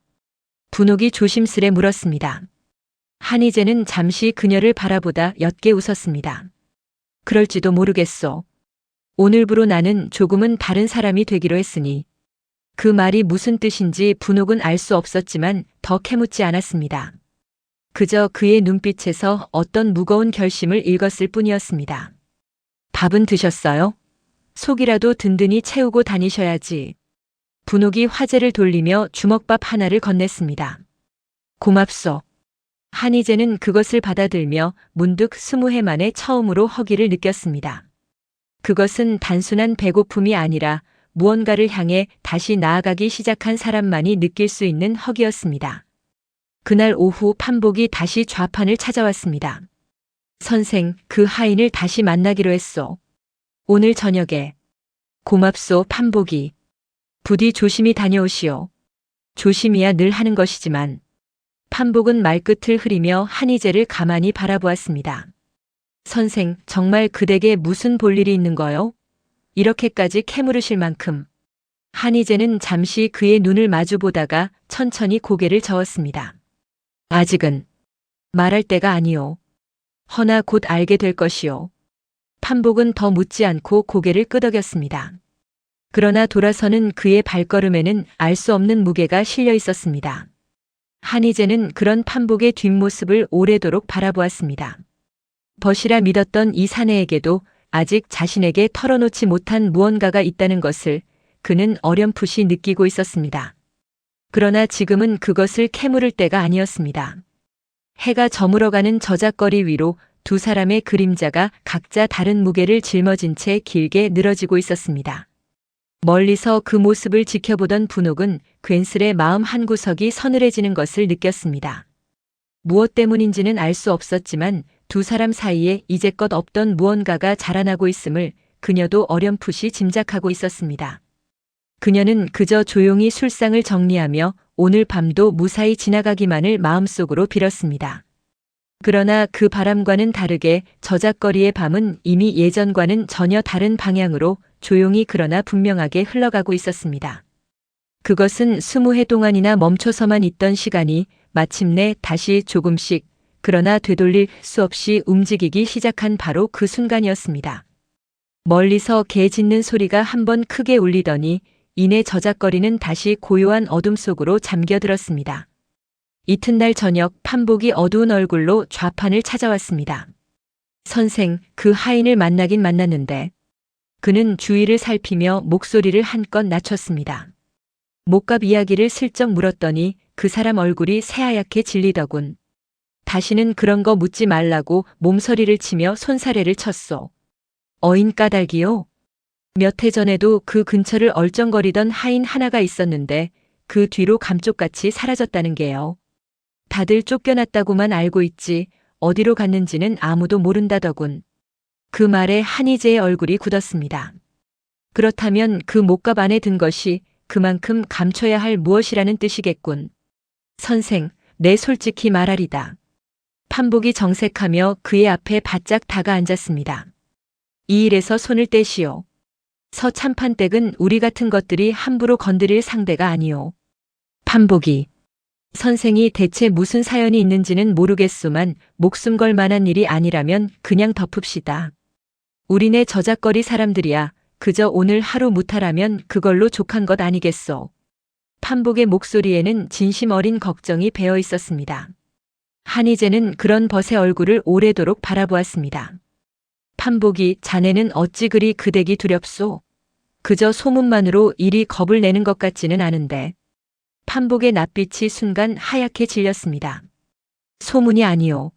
분옥이 조심스레 물었습니다. 한희재는 잠시 그녀를 바라보다 옅게 웃었습니다. 그럴지도 모르겠소. 오늘부로 나는 조금은 다른 사람이 되기로 했으니. 그 말이 무슨 뜻인지 분옥은 알 수 없었지만 더 캐묻지 않았습니다. 그저 그의 눈빛에서 어떤 무거운 결심을 읽었을 뿐이었습니다. 밥은 드셨어요? 속이라도 든든히 채우고 다니셔야지. 분옥이 화제를 돌리며 주먹밥 하나를 건넸습니다. 고맙소. 한희재는 그것을 받아들며 문득 20해 만에 처음으로 허기를 느꼈습니다. 그것은 단순한 배고픔이 아니라 무언가를 향해 다시 나아가기 시작한 사람만이 느낄 수 있는 허기였습니다. 그날 오후 판복이 다시 좌판을 찾아왔습니다. 선생, 그 하인을 다시 만나기로 했소. 오늘 저녁에. 고맙소, 판복이. 부디 조심히 다녀오시오. 조심이야 늘 하는 것이지만. 판복은 말끝을 흐리며 한희재를 가만히 바라보았습니다. 선생, 정말 그대게 무슨 볼일이 있는 거요? 이렇게까지 캐물으실 만큼. 한희재는 잠시 그의 눈을 마주보다가 천천히 고개를 저었습니다. 아직은 말할 때가 아니오. 허나 곧 알게 될 것이오. 판복은 더 묻지 않고 고개를 끄덕였습니다. 그러나 돌아서는 그의 발걸음에는 알 수 없는 무게가 실려 있었습니다. 한희재는 그런 판복의 뒷모습을 오래도록 바라보았습니다. 벗이라 믿었던 이 사내에게도 아직 자신에게 털어놓지 못한 무언가가 있다는 것을 그는 어렴풋이 느끼고 있었습니다. 그러나 지금은 그것을 캐물을 때가 아니었습니다. 해가 저물어가는 저작거리 위로 두 사람의 그림자가 각자 다른 무게를 짊어진 채 길게 늘어지고 있었습니다. 멀리서 그 모습을 지켜보던 분옥은 괜스레 마음 한구석이 서늘해지는 것을 느꼈습니다. 무엇 때문인지는 알 수 없었지만 두 사람 사이에 이제껏 없던 무언가가 자라나고 있음을 그녀도 어렴풋이 짐작하고 있었습니다. 그녀는 그저 조용히 술상을 정리하며 오늘 밤도 무사히 지나가기만을 마음속으로 빌었습니다. 그러나 그 바람과는 다르게 저작거리의 밤은 이미 예전과는 전혀 다른 방향으로 조용히 그러나 분명하게 흘러가고 있었습니다. 그것은 20해 동안이나 멈춰서만 있던 시간이 마침내 다시 조금씩 그러나 되돌릴 수 없이 움직이기 시작한 바로 그 순간이었습니다. 멀리서 개 짖는 소리가 한번 크게 울리더니 이내 저작거리는 다시 고요한 어둠 속으로 잠겨들었습니다. 이튿날 저녁 판복이 어두운 얼굴로 좌판을 찾아왔습니다. 선생, 그 하인을 만나긴 만났는데. 그는 주위를 살피며 목소리를 한껏 낮췄습니다. 목값 이야기를 슬쩍 물었더니 그 사람 얼굴이 새하얗게 질리더군. 다시는 그런 거 묻지 말라고 몸서리를 치며 손사래를 쳤소. 어인 까닭이요? 몇 해 전에도 그 근처를 얼쩡거리던 하인 하나가 있었는데 그 뒤로 감쪽같이 사라졌다는 게요. 다들 쫓겨났다고만 알고 있지 어디로 갔는지는 아무도 모른다더군. 그 말에 한희재의 얼굴이 굳었습니다. 그렇다면 그 목갑 안에 든 것이 그만큼 감춰야 할 무엇이라는 뜻이겠군. 선생, 내 솔직히 말하리다. 판복이 정색하며 그의 앞에 바짝 다가 앉았습니다. 이 일에서 손을 떼시오. 서참판댁은 우리 같은 것들이 함부로 건드릴 상대가 아니오. 판복이 선생이 대체 무슨 사연이 있는지는 모르겠소만 목숨 걸 만한 일이 아니라면 그냥 덮읍시다. 우리네 저작거리 사람들이야 그저 오늘 하루 무탈하면 그걸로 족한 것 아니겠소. 판복의 목소리에는 진심 어린 걱정이 배어 있었습니다. 한희재는 그런 벗의 얼굴을 오래도록 바라보았습니다. 판복이 자네는 어찌 그리 그대기 두렵소? 그저 소문만으로 이리 겁을 내는 것 같지는 않은데. 판복의 낯빛이 순간 하얗게 질렸습니다. 소문이 아니오.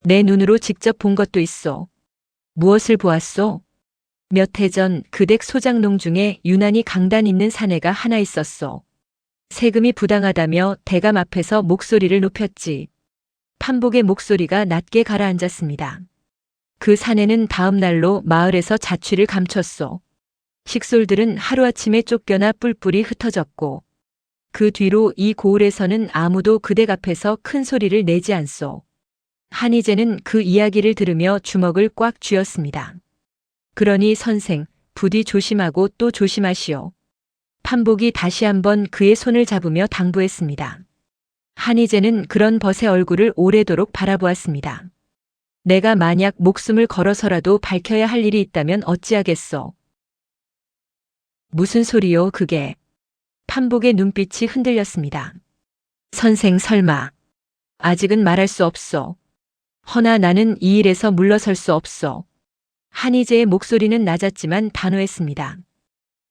내 눈으로 직접 본 것도 있소. 무엇을 보았소? 몇 해 전 그댁 소장농 중에 유난히 강단 있는 사내가 하나 있었소. 세금이 부당하다며 대감 앞에서 목소리를 높였지. 판복의 목소리가 낮게 가라앉았습니다. 그 사내는 다음 날로 마을에서 자취를 감췄소. 식솔들은 하루아침에 쫓겨나 뿔뿔이 흩어졌고 그 뒤로 이 고을에서는 아무도 그댁 앞에서 큰 소리를 내지 않소. 한희재는 그 이야기를 들으며 주먹을 꽉 쥐었습니다. 그러니 선생, 부디 조심하고 또 조심하시오. 판복이 다시 한번 그의 손을 잡으며 당부했습니다. 한희재는 그런 벗의 얼굴을 오래도록 바라보았습니다. 내가 만약 목숨을 걸어서라도 밝혀야 할 일이 있다면 어찌하겠소. 무슨 소리요 그게. 판복의 눈빛이 흔들렸습니다. 선생 설마. 아직은 말할 수 없소. 허나 나는 이 일에서 물러설 수 없소. 한희재의 목소리는 낮았지만 단호했습니다.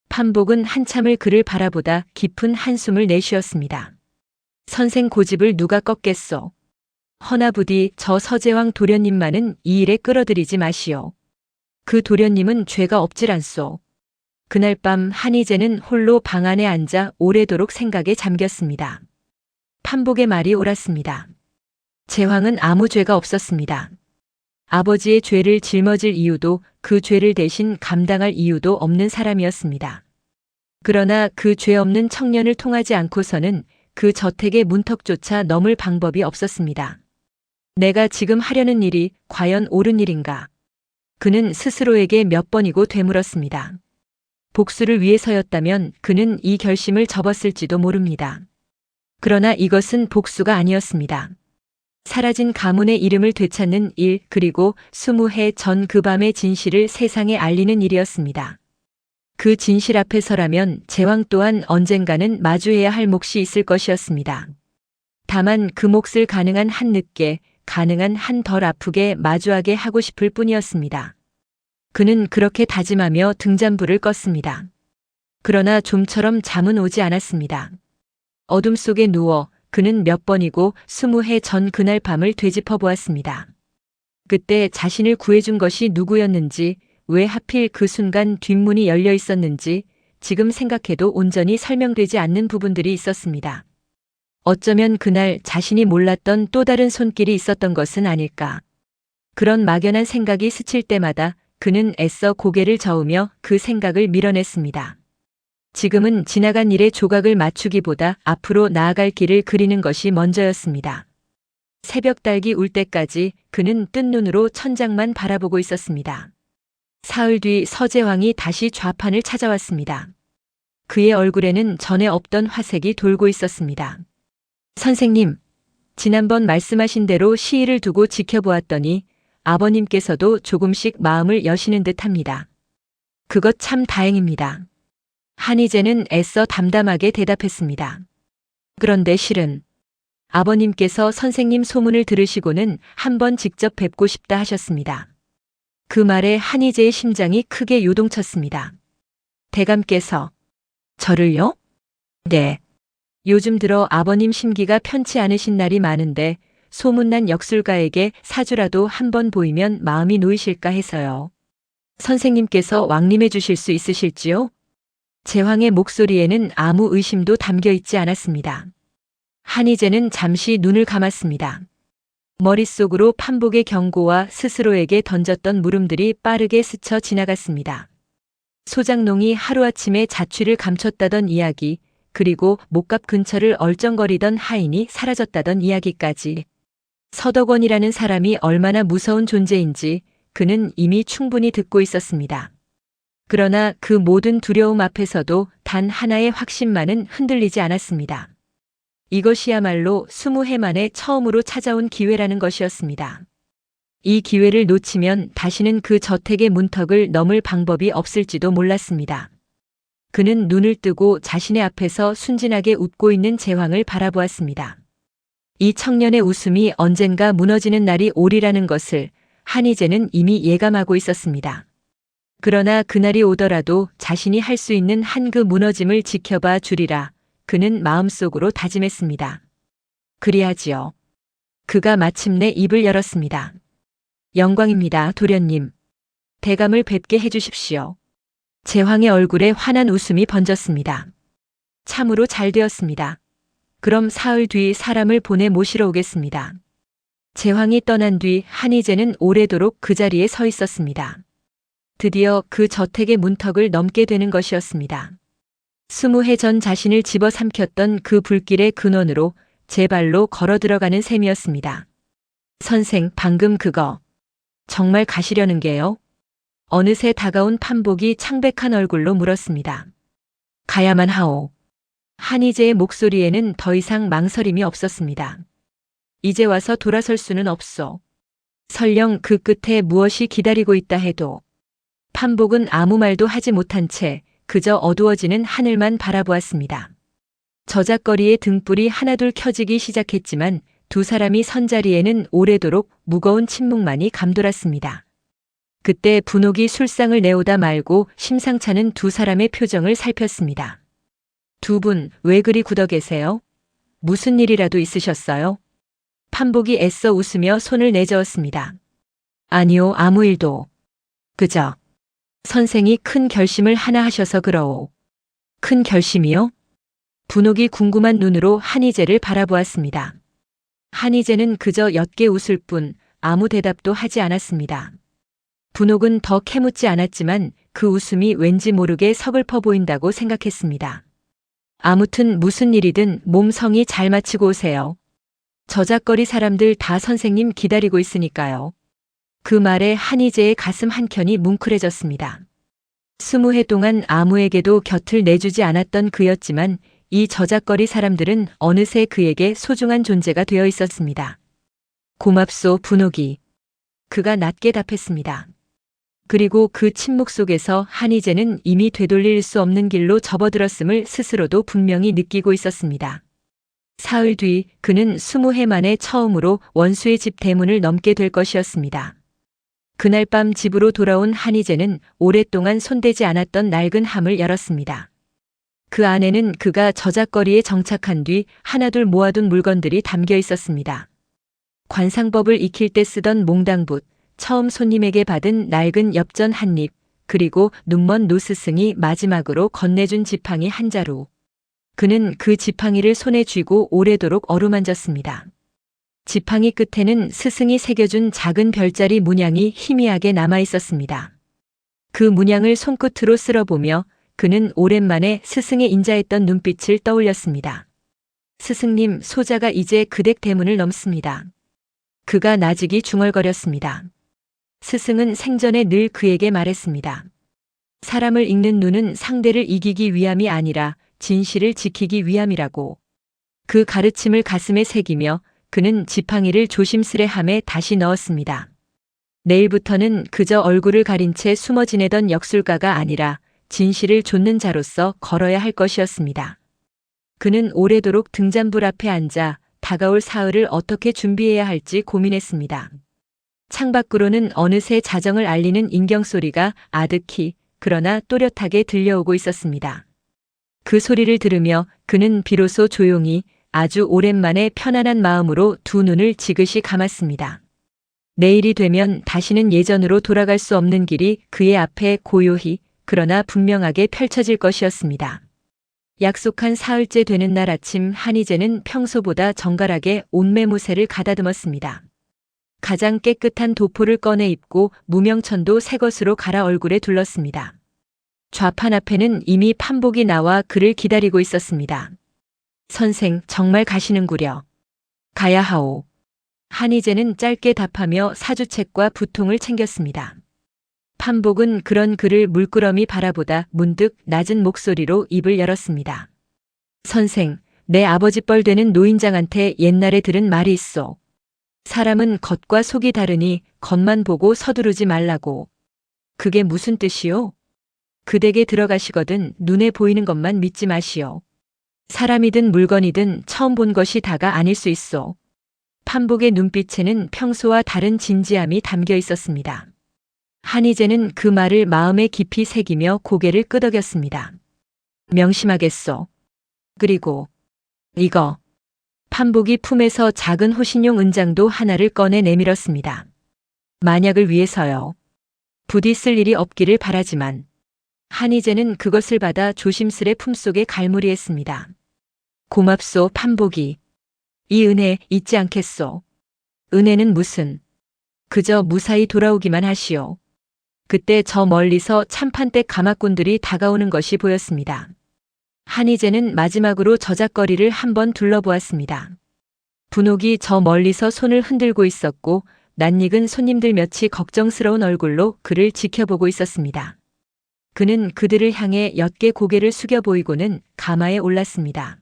판복은 한참을 그를 바라보다 깊은 한숨을 내쉬었습니다. 선생 고집을 누가 꺾겠소. 허나 부디 저 서재왕 도련님만은 이 일에 끌어들이지 마시오. 그 도련님은 죄가 없질 않소. 그날 밤 한희재는 홀로 방 안에 앉아 오래도록 생각에 잠겼습니다. 판복의 말이 옳았습니다. 제왕은 아무 죄가 없었습니다. 아버지의 죄를 짊어질 이유도 그 죄를 대신 감당할 이유도 없는 사람이었습니다. 그러나 그 죄 없는 청년을 통하지 않고서는 그 저택의 문턱조차 넘을 방법이 없었습니다. 내가 지금 하려는 일이 과연 옳은 일인가? 그는 스스로에게 몇 번이고 되물었습니다. 복수를 위해서였다면 그는 이 결심을 접었을지도 모릅니다. 그러나 이것은 복수가 아니었습니다. 사라진 가문의 이름을 되찾는 일, 그리고 20해 전 그 밤의 진실을 세상에 알리는 일이었습니다. 그 진실 앞에 서라면 제왕 또한 언젠가는 마주해야 할 몫이 있을 것이었습니다. 다만 그 몫을 가능한 한 늦게, 가능한 한 덜 아프게 마주하게 하고 싶을 뿐이었습니다. 그는 그렇게 다짐하며 등잔불을 껐습니다. 그러나 좀처럼 잠은 오지 않았습니다. 어둠 속에 누워 그는 몇 번이고 20해 전 그날 밤을 되짚어 보았습니다. 그때 자신을 구해준 것이 누구였는지, 왜 하필 그 순간 뒷문이 열려 있었는지 지금 생각해도 온전히 설명되지 않는 부분들이 있었습니다. 어쩌면 그날 자신이 몰랐던 또 다른 손길이 있었던 것은 아닐까. 그런 막연한 생각이 스칠 때마다 그는 애써 고개를 저으며 그 생각을 밀어냈습니다. 지금은 지나간 일에 조각을 맞추기보다 앞으로 나아갈 길을 그리는 것이 먼저였습니다. 새벽 달기 울 때까지 그는 뜬 눈으로 천장만 바라보고 있었습니다. 사흘 뒤 서재왕이 다시 좌판을 찾아왔습니다. 그의 얼굴에는 전에 없던 화색이 돌고 있었습니다. 선생님, 지난번 말씀하신 대로 시일을 두고 지켜보았더니 아버님께서도 조금씩 마음을 여시는 듯합니다. 그것 참 다행입니다. 한희재는 애써 담담하게 대답했습니다. 그런데 실은 아버님께서 선생님 소문을 들으시고는 한번 직접 뵙고 싶다 하셨습니다. 그 말에 한희재의 심장이 크게 요동쳤습니다. 대감께서 저를요? 네. 요즘 들어 아버님 심기가 편치 않으신 날이 많은데 소문난 역술가에게 사주라도 한번 보이면 마음이 놓이실까 해서요. 선생님께서 왕림해 주실 수 있으실지요? 제왕의 목소리에는 아무 의심도 담겨 있지 않았습니다. 한희재는 잠시 눈을 감았습니다. 머릿속으로 판복의 경고와 스스로에게 던졌던 물음들이 빠르게 스쳐 지나갔습니다. 소장농이 하루아침에 자취를 감췄다던 이야기, 그리고 목갑 근처를 얼쩡거리던 하인이 사라졌다던 이야기까지. 서덕원이라는 사람이 얼마나 무서운 존재인지 그는 이미 충분히 듣고 있었습니다. 그러나 그 모든 두려움 앞에서도 단 하나의 확신만은 흔들리지 않았습니다. 이것이야말로 20해 만에 처음으로 찾아온 기회라는 것이었습니다. 이 기회를 놓치면 다시는 그 저택의 문턱을 넘을 방법이 없을지도 몰랐습니다. 그는 눈을 뜨고 자신의 앞에서 순진하게 웃고 있는 제왕을 바라보았습니다. 이 청년의 웃음이 언젠가 무너지는 날이 오리라는 것을 한희재는 이미 예감하고 있었습니다. 그러나 그날이 오더라도 자신이 할 수 있는 한 그 무너짐을 지켜봐 주리라 그는 마음속으로 다짐했습니다. 그리하지요. 그가 마침내 입을 열었습니다. 영광입니다, 도련님. 대감을 뵙게 해주십시오. 제왕의 얼굴에 환한 웃음이 번졌습니다. 참으로 잘 되었습니다. 그럼 사흘 뒤 사람을 보내 모시러 오겠습니다. 제왕이 떠난 뒤 한희재는 오래도록 그 자리에 서 있었습니다. 드디어 그 저택의 문턱을 넘게 되는 것이었습니다. 20해 전 자신을 집어삼켰던 그 불길의 근원으로 제 발로 걸어 들어가는 셈이었습니다. 선생, 방금 그거 정말 가시려는 게요? 어느새 다가온 판복이 창백한 얼굴로 물었습니다. 가야만 하오. 한희재의 목소리에는 더 이상 망설임이 없었습니다. 이제 와서 돌아설 수는 없소. 설령 그 끝에 무엇이 기다리고 있다 해도. 판복은 아무 말도 하지 못한 채 그저 어두워지는 하늘만 바라보았습니다. 저작거리의 등불이 하나둘 켜지기 시작했지만 두 사람이 선 자리에는 오래도록 무거운 침묵만이 감돌았습니다. 그때 분옥이 술상을 내오다 말고 심상찮은 두 사람의 표정을 살폈습니다. 두 분 왜 그리 굳어 계세요? 무슨 일이라도 있으셨어요? 판복이 애써 웃으며 손을 내저었습니다. 아니요, 아무 일도. 그저 선생이 큰 결심을 하나 하셔서 그러오. 큰 결심이요? 분옥이 궁금한 눈으로 한희재를 바라보았습니다. 한희재는 그저 옅게 웃을 뿐 아무 대답도 하지 않았습니다. 분옥은 더 캐묻지 않았지만 그 웃음이 왠지 모르게 서글퍼 보인다고 생각했습니다. 아무튼 무슨 일이든 몸성이 잘 마치고 오세요. 저작거리 사람들 다 선생님 기다리고 있으니까요. 그 말에 한희재의 가슴 한켠이 뭉클해졌습니다. 20해 동안 아무에게도 곁을 내주지 않았던 그였지만 이 저작거리 사람들은 어느새 그에게 소중한 존재가 되어 있었습니다. 고맙소, 분옥이. 그가 낮게 답했습니다. 그리고 그 침묵 속에서 한희재는 이미 되돌릴 수 없는 길로 접어들었음을 스스로도 분명히 느끼고 있었습니다. 사흘 뒤 그는 20해 만에 처음으로 원수의 집 대문을 넘게 될 것이었습니다. 그날 밤 집으로 돌아온 한희재는 오랫동안 손대지 않았던 낡은 함을 열었습니다. 그 안에는 그가 저작거리에 정착한 뒤 하나둘 모아둔 물건들이 담겨 있었습니다. 관상법을 익힐 때 쓰던 몽당붓, 처음 손님에게 받은 낡은 엽전 한 입, 그리고 눈먼 노스승이 마지막으로 건네준 지팡이 한 자루. 그는 그 지팡이를 손에 쥐고 오래도록 어루만졌습니다. 지팡이 끝에는 스승이 새겨준 작은 별자리 문양이 희미하게 남아 있었습니다. 그 문양을 손끝으로 쓸어보며 그는 오랜만에 스승의 인자했던 눈빛을 떠올렸습니다. 스승님, 소자가 이제 그댁 대문을 넘습니다. 그가 나직이 중얼거렸습니다. 스승은 생전에 늘 그에게 말했습니다. 사람을 읽는 눈은 상대를 이기기 위함이 아니라 진실을 지키기 위함이라고. 그 가르침을 가슴에 새기며 그는 지팡이를 조심스레 함에 다시 넣었습니다. 내일부터는 그저 얼굴을 가린 채 숨어 지내던 역술가가 아니라 진실을 좇는 자로서 걸어야 할 것이었습니다. 그는 오래도록 등잔불 앞에 앉아 다가올 사흘을 어떻게 준비해야 할지 고민했습니다. 창밖으로는 어느새 자정을 알리는 인경소리가 아득히 그러나 또렷하게 들려오고 있었습니다. 그 소리를 들으며 그는 비로소 조용히 아주 오랜만에 편안한 마음으로 두 눈을 지그시 감았습니다. 내일이 되면 다시는 예전으로 돌아갈 수 없는 길이 그의 앞에 고요히 그러나 분명하게 펼쳐질 것이었습니다. 약속한 사흘째 되는 날 아침 한희재는 평소보다 정갈하게 옷매무새를 가다듬었습니다. 가장 깨끗한 도포를 꺼내 입고 무명천도 새 것으로 갈아 얼굴에 둘렀습니다. 좌판 앞에는 이미 판복이 나와 그를 기다리고 있었습니다. 선생, 정말 가시는구려. 가야 하오. 한희재는 짧게 답하며 사주책과 부통을 챙겼습니다. 판복은 그런 그를 물끄러미 바라보다 문득 낮은 목소리로 입을 열었습니다. 선생, 내 아버지 뻘 되는 노인장한테 옛날에 들은 말이 있어. 사람은 겉과 속이 다르니 겉만 보고 서두르지 말라고. 그게 무슨 뜻이요? 그 댁에 들어가시거든 눈에 보이는 것만 믿지 마시오. 사람이든 물건이든 처음 본 것이 다가 아닐 수 있어. 판복의 눈빛에는 평소와 다른 진지함이 담겨 있었습니다. 한희재는 그 말을 마음에 깊이 새기며 고개를 끄덕였습니다. 명심하겠소. 그리고 이거. 판복이 품에서 작은 호신용 은장도 하나를 꺼내 내밀었습니다. 만약을 위해서요. 부디 쓸 일이 없기를 바라지만. 한희재는 그것을 받아 조심스레 품속에 갈무리했습니다. 고맙소, 판복이. 이 은혜 잊지 않겠소. 은혜는 무슨. 그저 무사히 돌아오기만 하시오. 그때 저 멀리서 참판댁 가마꾼들이 다가오는 것이 보였습니다. 한희재는 마지막으로 저작거리를 한번 둘러보았습니다. 분옥이 저 멀리서 손을 흔들고 있었고 낯익은 손님들 몇이 걱정스러운 얼굴로 그를 지켜보고 있었습니다. 그는 그들을 향해 옅게 고개를 숙여 보이고는 가마에 올랐습니다.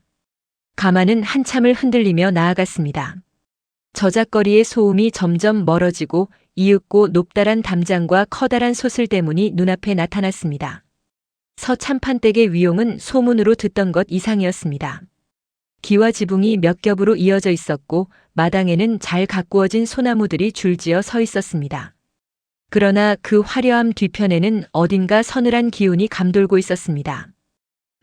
가마는 한참을 흔들리며 나아갔습니다. 저작거리의 소음이 점점 멀어지고 이윽고 높다란 담장과 커다란 소슬대문이 눈앞에 나타났습니다. 서참판댁의 위용은 소문으로 듣던 것 이상이었습니다. 기와 지붕이 몇 겹으로 이어져 있었고 마당에는 잘 가꾸어진 소나무들이 줄지어 서 있었습니다. 그러나 그 화려함 뒤편에는 어딘가 서늘한 기운이 감돌고 있었습니다.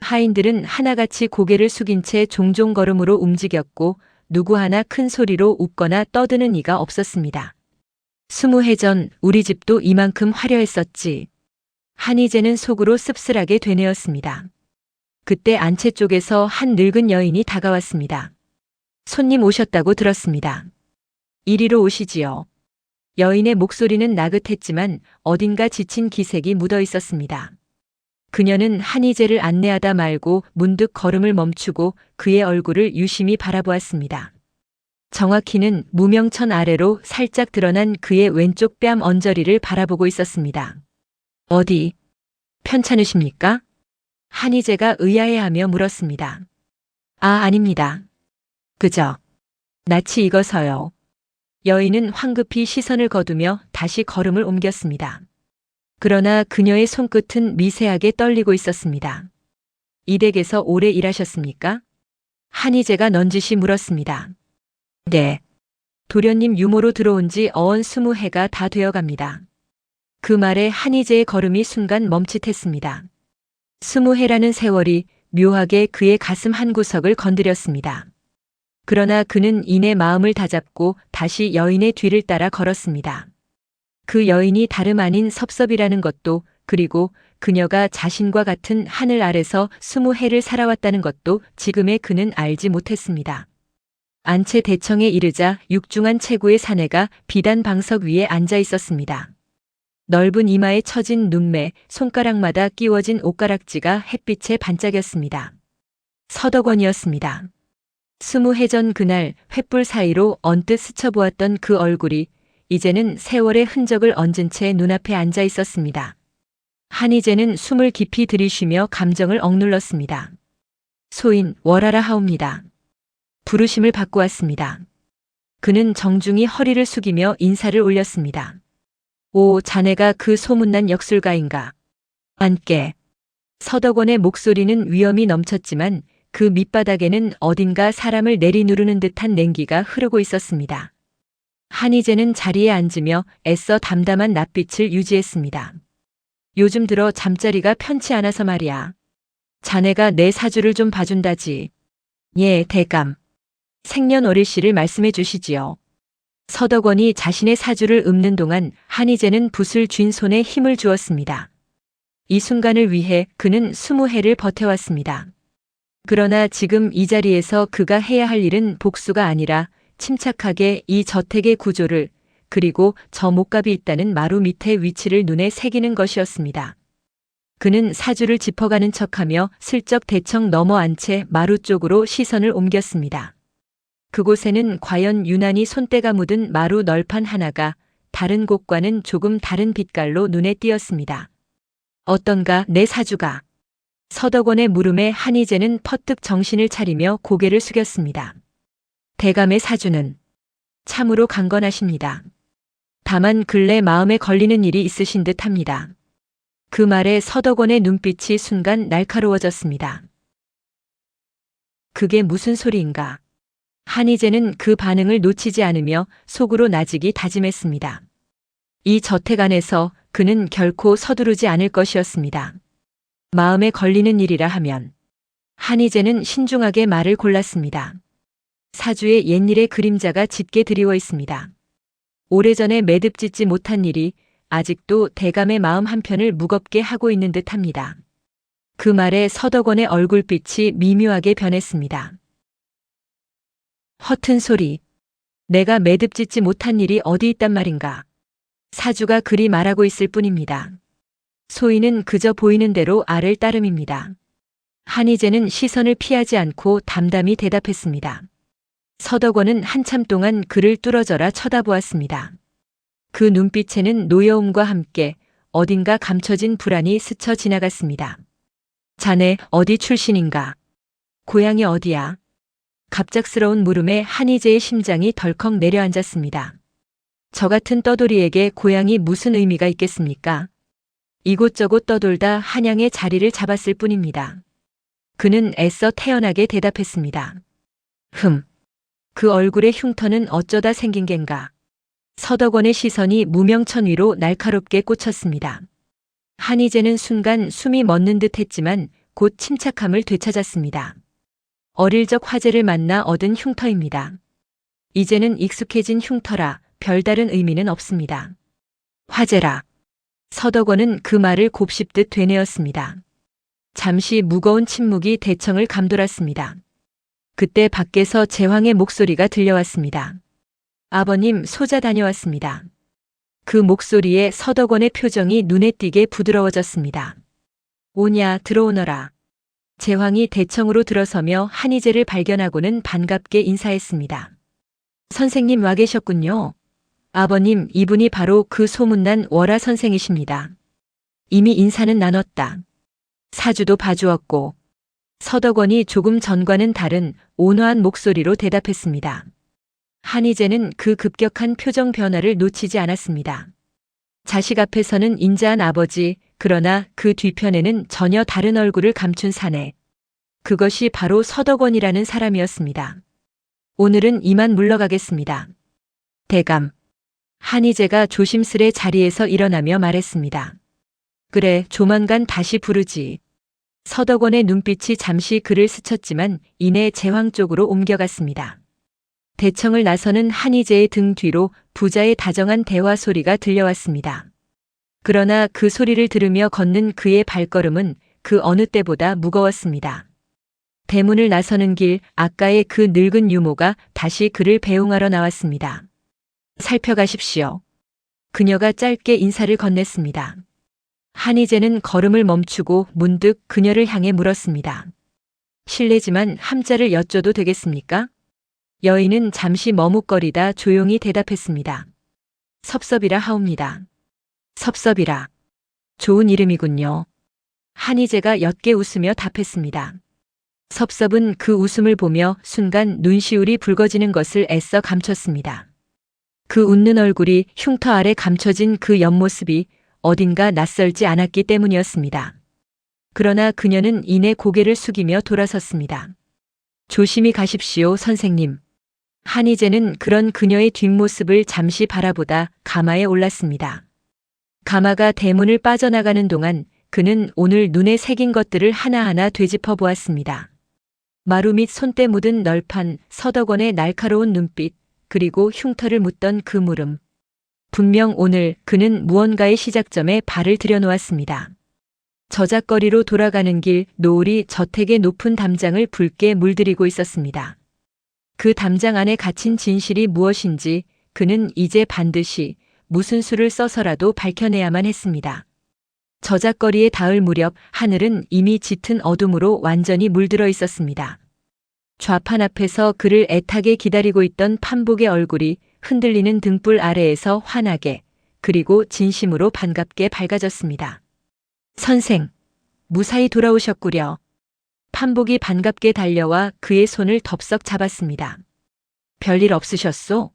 하인들은 하나같이 고개를 숙인 채 종종 걸음으로 움직였고 누구 하나 큰 소리로 웃거나 떠드는 이가 없었습니다. 20해 전 우리 집도 이만큼 화려했었지. 한희재는 속으로 씁쓸하게 되뇌었습니다. 그때 안채 쪽에서 한 늙은 여인이 다가왔습니다. 손님 오셨다고 들었습니다. 이리로 오시지요. 여인의 목소리는 나긋했지만 어딘가 지친 기색이 묻어 있었습니다. 그녀는 한희재를 안내하다 말고 문득 걸음을 멈추고 그의 얼굴을 유심히 바라보았습니다. 정확히는 무명천 아래로 살짝 드러난 그의 왼쪽 뺨 언저리를 바라보고 있었습니다. 어디 편찮으십니까? 한희재가 의아해하며 물었습니다. 아, 아닙니다. 그저 낯이 익어서요. 여인은 황급히 시선을 거두며 다시 걸음을 옮겼습니다. 그러나 그녀의 손끝은 미세하게 떨리고 있었습니다. 이 댁에서 오래 일하셨습니까? 한희재가 넌지시 물었습니다. 네. 도련님 유모로 들어온 지 어언 20해가 다 되어갑니다. 그 말에 한희재의 걸음이 순간 멈칫했습니다. 20해라는 세월이 묘하게 그의 가슴 한구석을 건드렸습니다. 그러나 그는 이내 마음을 다잡고 다시 여인의 뒤를 따라 걸었습니다. 그 여인이 다름 아닌 섭섭이라는 것도, 그리고 그녀가 자신과 같은 하늘 아래서 20해를 살아왔다는 것도 지금의 그는 알지 못했습니다. 안채 대청에 이르자 육중한 체구의 사내가 비단 방석 위에 앉아 있었습니다. 넓은 이마에 처진 눈매, 손가락마다 끼워진 옷가락지가 햇빛에 반짝였습니다. 서덕원이었습니다. 20해 전 그날 횃불 사이로 언뜻 스쳐보았던 그 얼굴이 이제는 세월의 흔적을 얹은 채 눈앞에 앉아 있었습니다. 한희재는 숨을 깊이 들이쉬며 감정을 억눌렀습니다. 소인 월하라 하옵니다. 부르심을 받고 왔습니다. 그는 정중히 허리를 숙이며 인사를 올렸습니다. 오, 자네가 그 소문난 역술가인가? 안께. 서덕원의 목소리는 위엄이 넘쳤지만 그 밑바닥에는 어딘가 사람을 내리누르는 듯한 냉기가 흐르고 있었습니다. 한희재는 자리에 앉으며 애써 담담한 낯빛을 유지했습니다. 요즘 들어 잠자리가 편치 않아서 말이야. 자네가 내 사주를 좀 봐준다지. 예, 대감. 생년월일씨를 말씀해 주시지요. 서덕원이 자신의 사주를 읊는 동안 한희재는 붓을 쥔 손에 힘을 주었습니다. 이 순간을 위해 그는 20해를 버텨왔습니다. 그러나 지금 이 자리에서 그가 해야 할 일은 복수가 아니라 침착하게 이 저택의 구조를, 그리고 저 목갑이 있다는 마루 밑의 위치를 눈에 새기는 것이었습니다. 그는 사주를 짚어가는 척하며 슬쩍 대청 넘어 앉채 마루 쪽으로 시선을 옮겼습니다. 그곳에는 과연 유난히 손때가 묻은 마루 널판 하나가 다른 곳과는 조금 다른 빛깔로 눈에 띄었습니다. 어떤가 내 사주가. 서덕원의 물음에 한희재는 퍼뜩 정신을 차리며 고개를 숙였습니다. 대감의 사주는 참으로 강건하십니다. 다만 근래 마음에 걸리는 일이 있으신 듯합니다. 그 말에 서덕원의 눈빛이 순간 날카로워졌습니다. 그게 무슨 소리인가? 한희재는 그 반응을 놓치지 않으며 속으로 나직이 다짐했습니다. 이 저택 안에서 그는 결코 서두르지 않을 것이었습니다. 마음에 걸리는 일이라 하면. 한희재는 신중하게 말을 골랐습니다. 사주에 옛일의 그림자가 짙게 드리워 있습니다. 오래전에 매듭짓지 못한 일이 아직도 대감의 마음 한편을 무겁게 하고 있는 듯합니다. 그 말에 서덕원의 얼굴빛이 미묘하게 변했습니다. 허튼 소리. 내가 매듭짓지 못한 일이 어디 있단 말인가. 사주가 그리 말하고 있을 뿐입니다. 소인은 그저 보이는 대로 알을 따름입니다. 한희재는 시선을 피하지 않고 담담히 대답했습니다. 서덕원은 한참 동안 그를 뚫어져라 쳐다보았습니다. 그 눈빛에는 노여움과 함께 어딘가 감춰진 불안이 스쳐 지나갔습니다. 자네 어디 출신인가? 고향이 어디야? 갑작스러운 물음에 한희재의 심장이 덜컥 내려앉았습니다. 저 같은 떠돌이에게 고향이 무슨 의미가 있겠습니까? 이곳저곳 떠돌다 한양의 자리를 잡았을 뿐입니다. 그는 애써 태연하게 대답했습니다. 그 얼굴의 흉터는 어쩌다 생긴 겐가? 서덕원의 시선이 무명천 위로 날카롭게 꽂혔습니다. 한희재는 순간 숨이 멎는 듯 했지만 곧 침착함을 되찾았습니다. 어릴 적 화재를 만나 얻은 흉터입니다. 이제는 익숙해진 흉터라 별다른 의미는 없습니다. 화재라. 서덕원은 그 말을 곱씹듯 되뇌었습니다. 잠시 무거운 침묵이 대청을 감돌았습니다. 그때 밖에서 제왕의 목소리가 들려왔습니다. 아버님, 소자 다녀왔습니다. 그 목소리에 서덕원의 표정이 눈에 띄게 부드러워졌습니다. 오냐, 들어오너라. 제왕이 대청으로 들어서며 한희재를 발견하고는 반갑게 인사했습니다. 선생님 와 계셨군요. 아버님, 이분이 바로 그 소문난 월화 선생이십니다. 이미 인사는 나눴다. 사주도 봐주었고. 서덕원이 조금 전과는 다른 온화한 목소리로 대답했습니다. 한희재는 그 급격한 표정 변화를 놓치지 않았습니다. 자식 앞에서는 인자한 아버지, 그러나 그 뒤편에는 전혀 다른 얼굴을 감춘 사내. 그것이 바로 서덕원이라는 사람이었습니다. 오늘은 이만 물러가겠습니다. 대감. 한희재가 조심스레 자리에서 일어나며 말했습니다. 그래, 조만간 다시 부르지. 서덕원의 눈빛이 잠시 그를 스쳤지만 이내 제왕 쪽으로 옮겨갔습니다. 대청을 나서는 한희재의 등 뒤로 부자의 다정한 대화 소리가 들려왔습니다. 그러나 그 소리를 들으며 걷는 그의 발걸음은 그 어느 때보다 무거웠습니다. 대문을 나서는 길, 아까의 그 늙은 유모가 다시 그를 배웅하러 나왔습니다. 살펴가십시오. 그녀가 짧게 인사를 건넸습니다. 한희재는 걸음을 멈추고 문득 그녀를 향해 물었습니다. 실례지만 함자를 여쭤도 되겠습니까? 여인은 잠시 머뭇거리다 조용히 대답했습니다. 섭섭이라 하옵니다. 섭섭이라. 좋은 이름이군요. 한희재가 옅게 웃으며 답했습니다. 섭섭은 그 웃음을 보며 순간 눈시울이 붉어지는 것을 애써 감췄습니다. 그 웃는 얼굴이 흉터 아래 감춰진 그 옆모습이 어딘가 낯설지 않았기 때문이었습니다. 그러나 그녀는 이내 고개를 숙이며 돌아섰습니다. 조심히 가십시오, 선생님. 한희재는 그런 그녀의 뒷모습을 잠시 바라보다 가마에 올랐습니다. 가마가 대문을 빠져나가는 동안 그는 오늘 눈에 새긴 것들을 하나하나 되짚어 보았습니다. 마루 밑 손때 묻은 널판, 서덕원의 날카로운 눈빛, 그리고 흉터를 묻던 그 물음. 분명 오늘 그는 무언가의 시작점에 발을 들여놓았습니다. 저작거리로 돌아가는 길, 노을이 저택의 높은 담장을 붉게 물들이고 있었습니다. 그 담장 안에 갇힌 진실이 무엇인지 그는 이제 반드시 무슨 수를 써서라도 밝혀내야만 했습니다. 저작거리에 닿을 무렵 하늘은 이미 짙은 어둠으로 완전히 물들어 있었습니다. 좌판 앞에서 그를 애타게 기다리고 있던 판복의 얼굴이 흔들리는 등불 아래에서 환하게 그리고 진심으로 반갑게 밝아졌습니다. 선생, 무사히 돌아오셨구려. 판복이 반갑게 달려와 그의 손을 덥석 잡았습니다. 별일 없으셨소?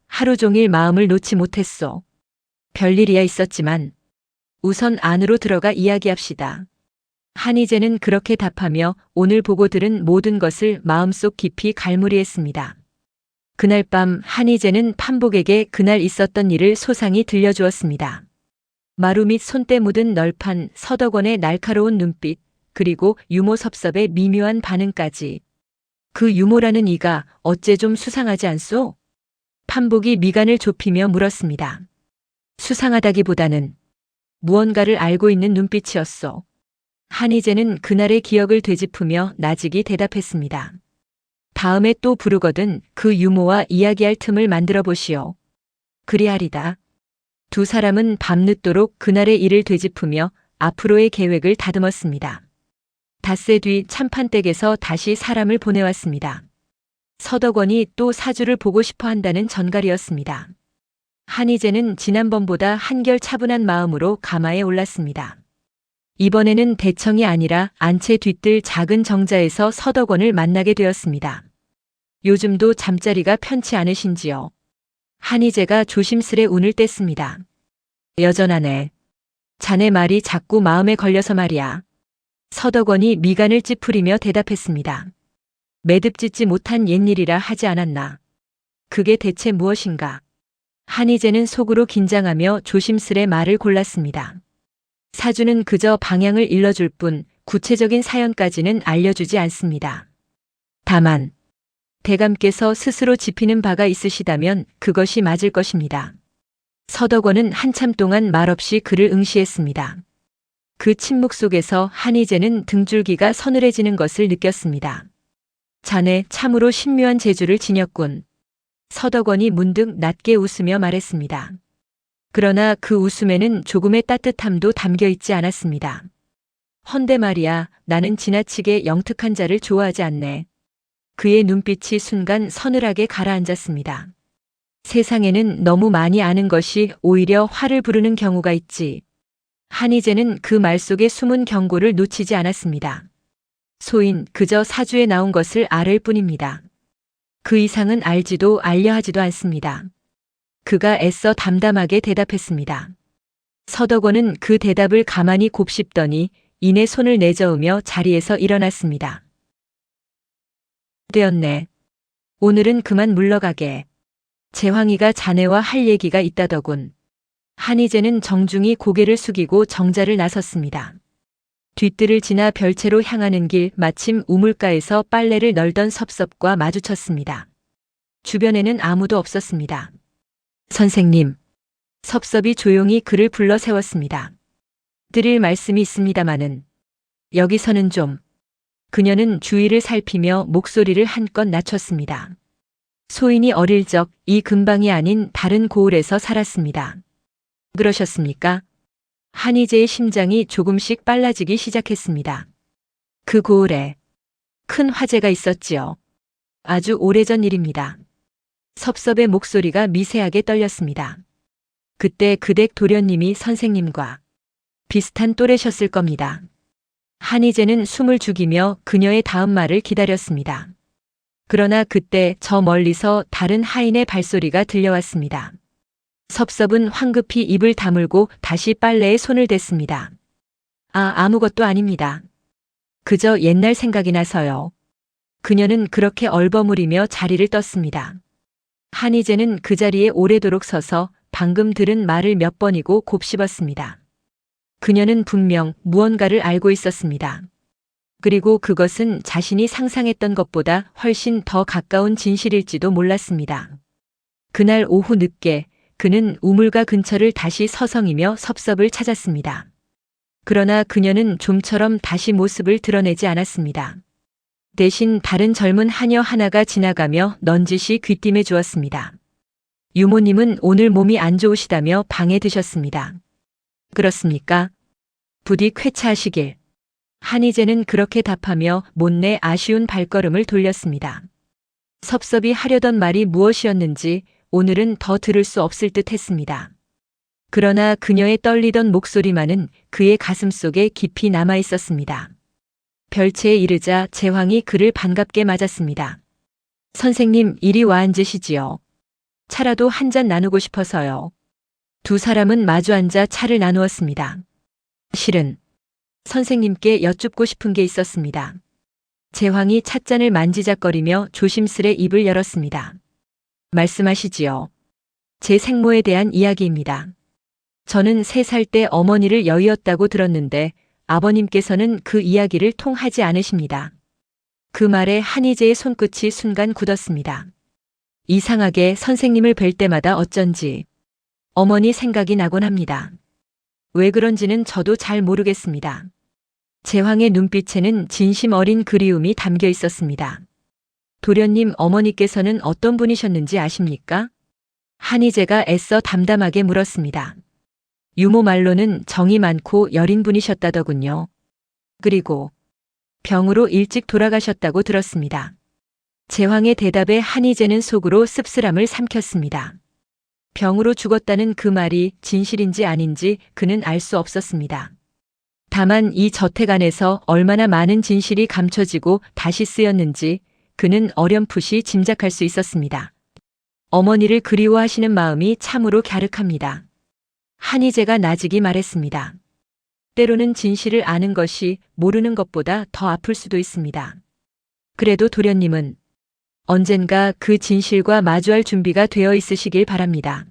하루 종일 마음을 놓지 못했소. 별일이야 있었지만 우선 안으로 들어가 이야기합시다. 한희재는 그렇게 답하며 오늘 보고 들은 모든 것을 마음속 깊이 갈무리했습니다. 그날 밤 한희재는 판복에게 그날 있었던 일을 소상히 들려주었습니다. 마루 밑 손때 묻은 널판, 서덕원의 날카로운 눈빛, 그리고 유모 섭섭의 미묘한 반응까지. 그 유모라는 이가 어째 좀 수상하지 않소? 판복이 미간을 좁히며 물었습니다. 수상하다기보다는 무언가를 알고 있는 눈빛이었소. 한희재는 그날의 기억을 되짚으며 나직이 대답했습니다. 다음에 또 부르거든 그 유모와 이야기할 틈을 만들어 보시오. 그리하리다. 두 사람은 밤늦도록 그날의 일을 되짚으며 앞으로의 계획을 다듬었습니다. 닷새 뒤 참판댁에서 다시 사람을 보내왔습니다. 서덕원이 또 사주를 보고 싶어 한다는 전갈이었습니다. 한희재는 지난번보다 한결 차분한 마음으로 가마에 올랐습니다. 이번에는 대청이 아니라 안채 뒤뜰 작은 정자에서 서덕원을 만나게 되었습니다. 요즘도 잠자리가 편치 않으신지요? 한희재가 조심스레 운을 뗐습니다. 여전하네. 자네 말이 자꾸 마음에 걸려서 말이야. 서덕원이 미간을 찌푸리며 대답했습니다. 매듭짓지 못한 옛일이라 하지 않았나. 그게 대체 무엇인가? 한희재는 속으로 긴장하며 조심스레 말을 골랐습니다. 사주는 그저 방향을 일러줄 뿐 구체적인 사연까지는 알려주지 않습니다. 다만 대감께서 스스로 짚이는 바가 있으시다면 그것이 맞을 것입니다. 서덕원은 한참 동안 말없이 그를 응시했습니다. 그 침묵 속에서 한희재는 등줄기가 서늘해지는 것을 느꼈습니다. 자네 참으로 신묘한 재주를 지녔군. 서덕원이 문득 낮게 웃으며 말했습니다. 그러나 그 웃음에는 조금의 따뜻함도 담겨 있지 않았습니다. 헌데 말이야, 나는 지나치게 영특한 자를 좋아하지 않네. 그의 눈빛이 순간 서늘하게 가라앉았습니다. 세상에는 너무 많이 아는 것이 오히려 화를 부르는 경우가 있지. 한희재는 그 말 속에 숨은 경고를 놓치지 않았습니다. 소인 그저 사주에 나온 것을 알을 뿐입니다. 그 이상은 알지도 알려 하지도 않습니다. 그가 애써 담담하게 대답했습니다. 서덕원은 그 대답을 가만히 곱씹더니 이내 손을 내저으며 자리에서 일어났습니다. 되었네. 오늘은 그만 물러가게. 재황이가 자네와 할 얘기가 있다더군. 한희재는 정중히 고개를 숙이고 정자를 나섰습니다. 뒷뜰을 지나 별채로 향하는 길 마침 우물가에서 빨래를 널던 섭섭과 마주쳤습니다. 주변에는 아무도 없었습니다. 선생님. 섭섭이 조용히 그를 불러 세웠습니다. 드릴 말씀이 있습니다마는 여기서는 좀. 그녀는 주위를 살피며 목소리를 한껏 낮췄습니다. 소인이 어릴 적 이 근방이 아닌 다른 고을에서 살았습니다. 그러셨습니까? 한희재의 심장이 조금씩 빨라지기 시작했습니다. 그 고을에 큰 화재가 있었지요. 아주 오래전 일입니다. 섭섭의 목소리가 미세하게 떨렸습니다. 그때 그 댁 도련님이 선생님과 비슷한 또래셨을 겁니다. 한희재는 숨을 죽이며 그녀의 다음 말을 기다렸습니다. 그러나 그때 저 멀리서 다른 하인의 발소리가 들려왔습니다. 섭섭은 황급히 입을 다물고 다시 빨래에 손을 댔습니다. 아무것도 아닙니다. 그저 옛날 생각이 나서요. 그녀는 그렇게 얼버무리며 자리를 떴습니다. 한희재는 그 자리에 오래도록 서서 방금 들은 말을 몇 번이고 곱씹었습니다. 그녀는 분명 무언가를 알고 있었습니다. 그리고 그것은 자신이 상상했던 것보다 훨씬 더 가까운 진실일지도 몰랐습니다. 그날 오후 늦게 그는 우물가 근처를 다시 서성이며 섭섭을 찾았습니다. 그러나 그녀는 좀처럼 다시 모습을 드러내지 않았습니다. 대신 다른 젊은 하녀 하나가 지나가며 넌지시 귀띔해 주었습니다. 유모님은 오늘 몸이 안 좋으시다며 방에 드셨습니다. 그렇습니까? 부디 쾌차하시길. 한희재는 그렇게 답하며 못내 아쉬운 발걸음을 돌렸습니다. 섭섭이 하려던 말이 무엇이었는지 오늘은 더 들을 수 없을 듯 했습니다. 그러나 그녀의 떨리던 목소리만은 그의 가슴 속에 깊이 남아 있었습니다. 별채에 이르자 재황이 그를 반갑게 맞았습니다. 선생님, 이리 와 앉으시지요. 차라도 한 잔 나누고 싶어서요. 두 사람은 마주 앉아 차를 나누었습니다. 실은 선생님께 여쭙고 싶은 게 있었습니다. 재황이 찻잔을 만지작거리며 조심스레 입을 열었습니다. 말씀하시지요. 제 생모에 대한 이야기입니다. 저는 3살 때 어머니를 여의었다고 들었는데 아버님께서는 그 이야기를 통하지 않으십니다. 그 말에 한희재의 손끝이 순간 굳었습니다. 이상하게 선생님을 뵐 때마다 어쩐지 어머니 생각이 나곤 합니다. 왜 그런지는 저도 잘 모르겠습니다. 재황의 눈빛에는 진심 어린 그리움이 담겨 있었습니다. 도련님 어머니께서는 어떤 분이셨는지 아십니까? 한희재가 애써 담담하게 물었습니다. 유모 말로는 정이 많고 여린 분이셨다더군요. 그리고 병으로 일찍 돌아가셨다고 들었습니다. 재황의 대답에 한희재는 속으로 씁쓸함을 삼켰습니다. 병으로 죽었다는 그 말이 진실인지 아닌지 그는 알 수 없었습니다. 다만 이 저택 안에서 얼마나 많은 진실이 감춰지고 다시 쓰였는지 그는 어렴풋이 짐작할 수 있었습니다. 어머니를 그리워하시는 마음이 참으로 갸륵합니다. 한희재가 나직이 말했습니다. 때로는 진실을 아는 것이 모르는 것보다 더 아플 수도 있습니다. 그래도 도련님은 언젠가 그 진실과 마주할 준비가 되어 있으시길 바랍니다.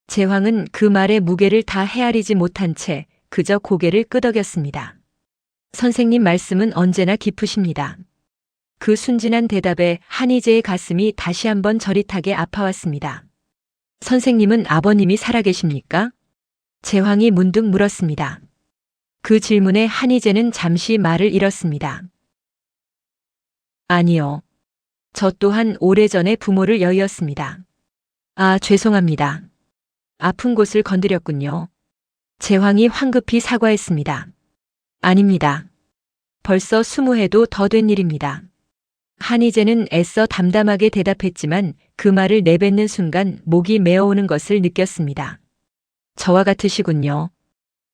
재황은 그 말의 무게를 다 헤아리지 못한 채 그저 고개를 끄덕였습니다. 선생님 말씀은 언제나 깊으십니다. 그 순진한 대답에 한희재의 가슴이 다시 한번 저릿하게 아파왔습니다. 선생님은 아버님이 살아계십니까? 제황이 문득 물었습니다. 그 질문에 한희재는 잠시 말을 잃었습니다. 아니요. 저 또한 오래전에 부모를 여의었습니다. 아, 죄송합니다. 아픈 곳을 건드렸군요. 제황이 황급히 사과했습니다. 아닙니다. 벌써 20해도 더 된 일입니다. 한희재는 애써 담담하게 대답했지만 그 말을 내뱉는 순간 목이 메어오는 것을 느꼈습니다. 저와 같으시군요.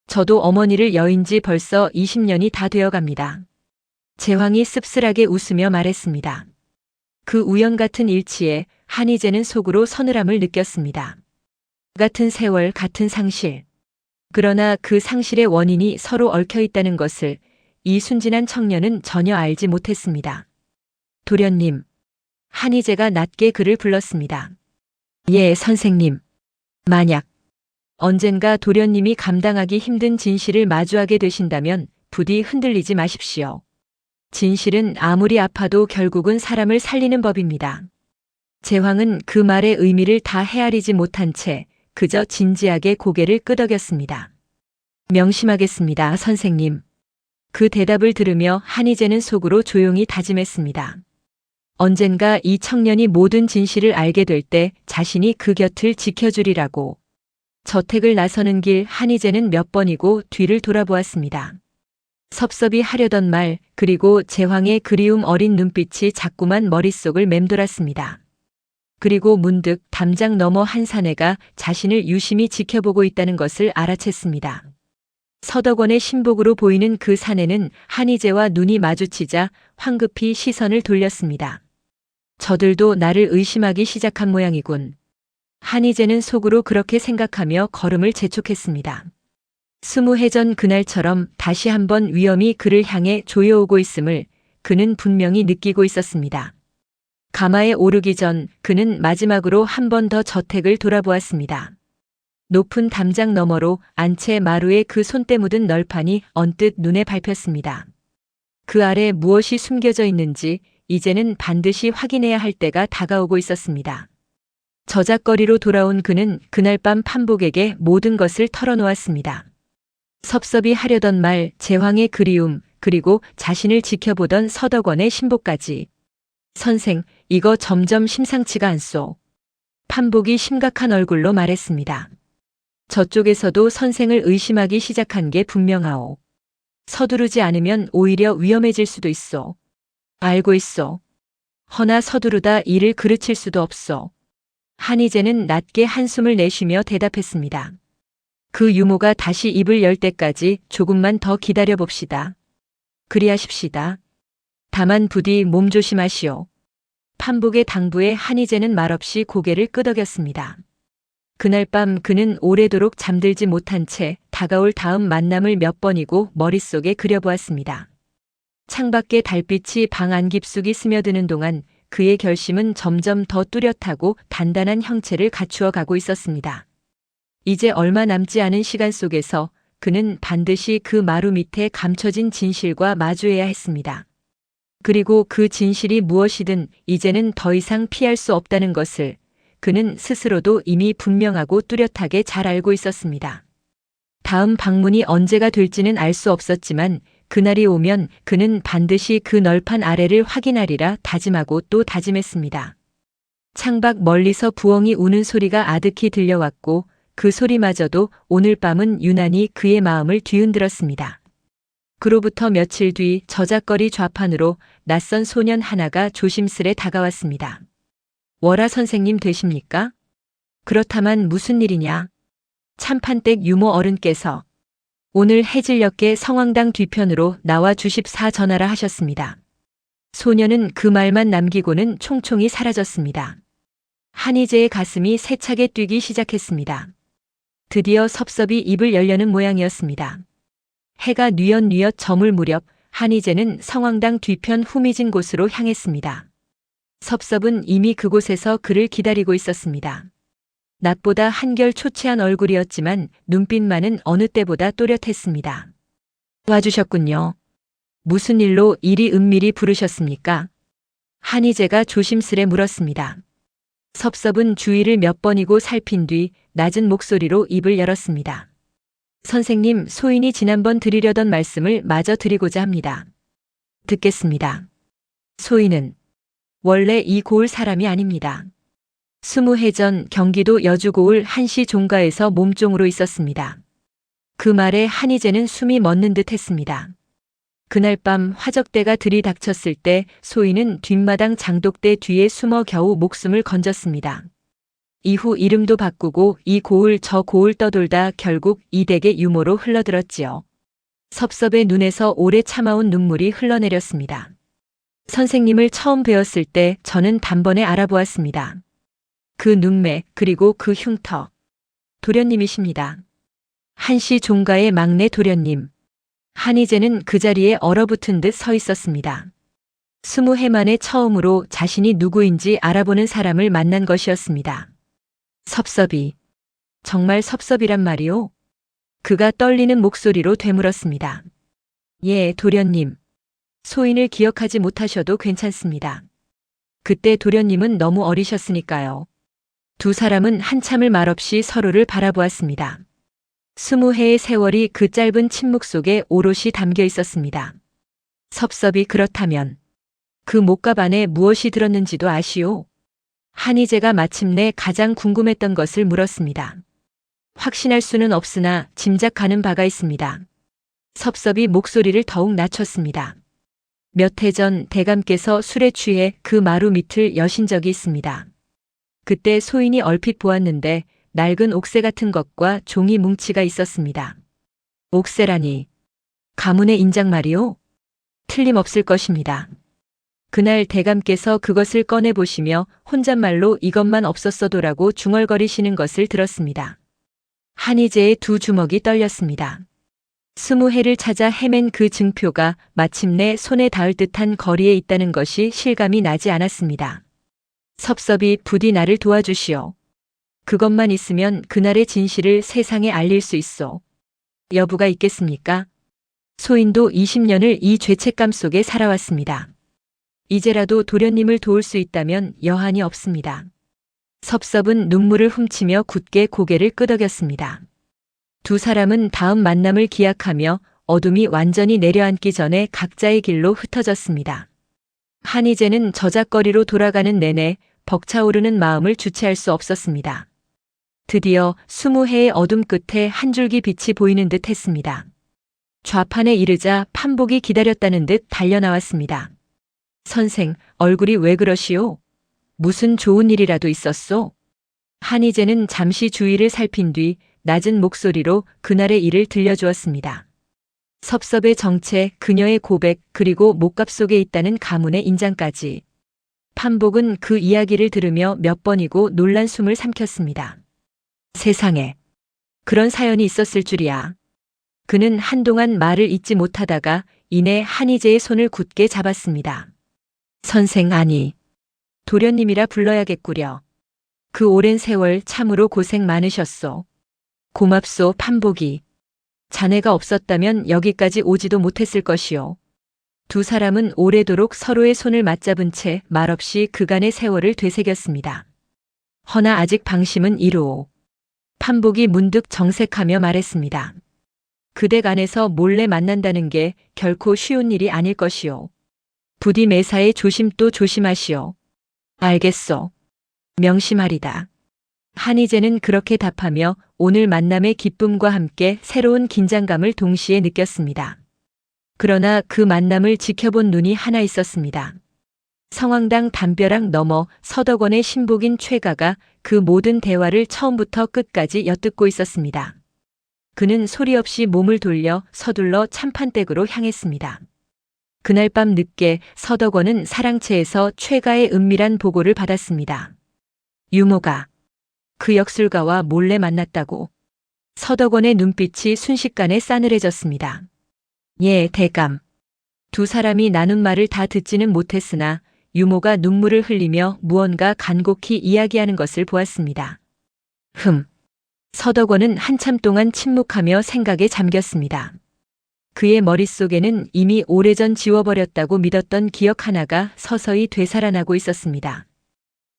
저도 어머니를 여인 지 벌써 20년이 다 되어갑니다. 제황이 씁쓸하게 웃으며 말했습니다. 그 우연 같은 일치에 한희재는 속으로 서늘함을 느꼈습니다. 같은 세월, 같은 상실. 그러나 그 상실의 원인이 서로 얽혀 있다는 것을 이 순진한 청년은 전혀 알지 못했습니다. 도련님. 한희재가 낮게 그를 불렀습니다. 예, 선생님. 만약 언젠가 도련님이 감당하기 힘든 진실을 마주하게 되신다면 부디 흔들리지 마십시오. 진실은 아무리 아파도 결국은 사람을 살리는 법입니다. 제황은 그 말의 의미를 다 헤아리지 못한 채 그저 진지하게 고개를 끄덕였습니다. 명심하겠습니다, 선생님. 그 대답을 들으며 한희재는 속으로 조용히 다짐했습니다. 언젠가 이 청년이 모든 진실을 알게 될 때 자신이 그 곁을 지켜주리라고. 저택을 나서는 길 한희재는 몇 번이고 뒤를 돌아보았습니다. 섭섭이 하려던 말, 그리고 제황의 그리움 어린 눈빛이 자꾸만 머릿속을 맴돌았습니다. 그리고 문득 담장 너머 한 사내가 자신을 유심히 지켜보고 있다는 것을 알아챘습니다. 서덕원의 신복으로 보이는 그 사내는 한희재와 눈이 마주치자 황급히 시선을 돌렸습니다. 저들도 나를 의심하기 시작한 모양이군. 한희재는 속으로 그렇게 생각하며 걸음을 재촉했습니다. 20해 전 그날처럼 다시 한번 위험이 그를 향해 조여오고 있음을 그는 분명히 느끼고 있었습니다. 가마에 오르기 전 그는 마지막으로 한 번 더 저택을 돌아보았습니다. 높은 담장 너머로 안채 마루에 그 손때 묻은 널판이 언뜻 눈에 밟혔습니다. 그 아래 무엇이 숨겨져 있는지 이제는 반드시 확인해야 할 때가 다가오고 있었습니다. 저작거리로 돌아온 그는 그날 밤 판복에게 모든 것을 털어놓았습니다. 섭섭이 하려던 말, 제황의 그리움, 그리고 자신을 지켜보던 서덕원의 신복까지. 선생, 이거 점점 심상치가 않소. 판복이 심각한 얼굴로 말했습니다. 저쪽에서도 선생을 의심하기 시작한 게 분명하오. 서두르지 않으면 오히려 위험해질 수도 있어. 알고 있어. 허나 서두르다 일을 그르칠 수도 없어. 한희재는 낮게 한숨을 내쉬며 대답했습니다. 그 유모가 다시 입을 열 때까지 조금만 더 기다려봅시다. 그리하십시다. 다만 부디 몸조심하시오. 판복의 당부에 한희재는 말없이 고개를 끄덕였습니다. 그날 밤 그는 오래도록 잠들지 못한 채 다가올 다음 만남을 몇 번이고 머릿속에 그려보았습니다. 창밖의 달빛이 방 안 깊숙이 스며드는 동안 그의 결심은 점점 더 뚜렷하고 단단한 형체를 갖추어 가고 있었습니다. 이제 얼마 남지 않은 시간 속에서 그는 반드시 그 마루 밑에 감춰진 진실과 마주해야 했습니다. 그리고 그 진실이 무엇이든 이제는 더 이상 피할 수 없다는 것을 그는 스스로도 이미 분명하고 뚜렷하게 잘 알고 있었습니다. 다음 방문이 언제가 될지는 알 수 없었지만 그날이 오면 그는 반드시 그 널판 아래를 확인하리라 다짐하고 또 다짐했습니다. 창밖 멀리서 부엉이 우는 소리가 아득히 들려왔고 그 소리마저도 오늘 밤은 유난히 그의 마음을 뒤흔들었습니다. 그로부터 며칠 뒤 저작거리 좌판으로 낯선 소년 하나가 조심스레 다가왔습니다. 월하 선생님 되십니까? 그렇다만 무슨 일이냐? 참판댁 유모 어른께서 오늘 해질녘에 성황당 뒤편으로 나와 주십사 전하라 하셨습니다. 소년은 그 말만 남기고는 총총히 사라졌습니다. 한희재의 가슴이 세차게 뛰기 시작했습니다. 드디어 섭섭이 입을 열려는 모양이었습니다. 해가 뉘엿뉘엿 저물 무렵 한희재는 성황당 뒤편 후미진 곳으로 향했습니다. 섭섭은 이미 그곳에서 그를 기다리고 있었습니다. 낮보다 한결 초췌한 얼굴이었지만 눈빛만은 어느 때보다 또렷했습니다. 와주셨군요. 무슨 일로 이리 은밀히 부르셨습니까? 한희재가 조심스레 물었습니다. 섭섭은 주위를 몇 번이고 살핀 뒤 낮은 목소리로 입을 열었습니다. 선생님, 소인이 지난번 드리려던 말씀을 마저 드리고자 합니다. 듣겠습니다. 소인은 원래 이 고을 사람이 아닙니다. 20해 전 경기도 여주 고을 한시 종가에서 몸종으로 있었습니다. 그 말에 한희재는 숨이 멎는 듯 했습니다. 그날 밤 화적대가 들이닥쳤을 때 소인은 뒷마당 장독대 뒤에 숨어 겨우 목숨을 건졌습니다. 이후 이름도 바꾸고 이 고을 저 고을 떠돌다 결국 이 댁의 유모로 흘러들었지요. 섭섭의 눈에서 오래 참아온 눈물이 흘러내렸습니다. 선생님을 처음 뵈었을 때 저는 단번에 알아보았습니다. 그 눈매 그리고 그 흉터. 도련님이십니다. 한시 종가의 막내 도련님. 한희재는 그 자리에 얼어붙은 듯 서 있었습니다. 20해 만에 처음으로 자신이 누구인지 알아보는 사람을 만난 것이었습니다. 섭섭이. 정말 섭섭이란 말이오? 그가 떨리는 목소리로 되물었습니다. 예, 도련님. 소인을 기억하지 못하셔도 괜찮습니다. 그때 도련님은 너무 어리셨으니까요. 두 사람은 한참을 말없이 서로를 바라보았습니다. 20해의 세월이 그 짧은 침묵 속에 오롯이 담겨 있었습니다. 섭섭이 그렇다면 그 목갑 안에 무엇이 들었는지도 아시오? 한희재가 마침내 가장 궁금했던 것을 물었습니다. 확신할 수는 없으나 짐작하는 바가 있습니다. 섭섭이 목소리를 더욱 낮췄습니다. 몇 해 전 대감께서 술에 취해 그 마루 밑을 여신 적이 있습니다. 그때 소인이 얼핏 보았는데 낡은 옥새 같은 것과 종이 뭉치가 있었습니다. 옥새라니. 가문의 인장 말이오? 틀림없을 것입니다. 그날 대감께서 그것을 꺼내보시며 혼잣말로 이것만 없었어도라고 중얼거리시는 것을 들었습니다. 한희재의 두 주먹이 떨렸습니다. 20해를 찾아 헤맨 그 증표가 마침내 손에 닿을 듯한 거리에 있다는 것이 실감이 나지 않았습니다. 섭섭이 부디 나를 도와주시오. 그것만 있으면 그날의 진실을 세상에 알릴 수 있어. 여부가 있겠습니까? 소인도 20년을 이 죄책감 속에 살아왔습니다. 이제라도 도련님을 도울 수 있다면 여한이 없습니다. 섭섭은 눈물을 훔치며 굳게 고개를 끄덕였습니다. 두 사람은 다음 만남을 기약하며 어둠이 완전히 내려앉기 전에 각자의 길로 흩어졌습니다. 한희재는 저작거리로 돌아가는 내내 벅차오르는 마음을 주체할 수 없었습니다. 드디어 20해의 어둠 끝에 한 줄기 빛이 보이는 듯 했습니다. 좌판에 이르자 판복이 기다렸다는 듯 달려나왔습니다. 선생, 얼굴이 왜 그러시오? 무슨 좋은 일이라도 있었소? 한희재는 잠시 주위를 살핀 뒤 낮은 목소리로 그날의 일을 들려주었습니다. 섭섭의 정체, 그녀의 고백, 그리고 목갑 속에 있다는 가문의 인장까지. 판복은 그 이야기를 들으며 몇 번이고 놀란 숨을 삼켰습니다. 세상에, 그런 사연이 있었을 줄이야. 그는 한동안 말을 잇지 못하다가 이내 한희재의 손을 굳게 잡았습니다. 선생, 아니, 도련님이라 불러야겠구려. 그 오랜 세월 참으로 고생 많으셨소. 고맙소, 판복이. 자네가 없었다면 여기까지 오지도 못했을 것이오. 두 사람은 오래도록 서로의 손을 맞잡은 채 말없이 그간의 세월을 되새겼습니다. 허나 아직 방심은 이루오. 판복이 문득 정색하며 말했습니다. 그댁 안에서 몰래 만난다는 게 결코 쉬운 일이 아닐 것이오. 부디 매사에 조심 또 조심하시오. 알겠소. 명심하리다. 한희재는 그렇게 답하며 오늘 만남의 기쁨과 함께 새로운 긴장감을 동시에 느꼈습니다. 그러나 그 만남을 지켜본 눈이 하나 있었습니다. 성황당 담벼락 너머 서덕원의 신복인 최가가 그 모든 대화를 처음부터 끝까지 엿듣고 있었습니다. 그는 소리 없이 몸을 돌려 서둘러 참판댁으로 향했습니다. 그날 밤 늦게 서덕원은 사랑채에서 최가의 은밀한 보고를 받았습니다. 유모가 그 역술가와 몰래 만났다고. 서덕원의 눈빛이 순식간에 싸늘해졌습니다. 예, 대감. 두 사람이 나눈 말을 다 듣지는 못했으나 유모가 눈물을 흘리며 무언가 간곡히 이야기하는 것을 보았습니다. 서덕원은 한참 동안 침묵하며 생각에 잠겼습니다. 그의 머릿속에는 이미 오래전 지워버렸다고 믿었던 기억 하나가 서서히 되살아나고 있었습니다.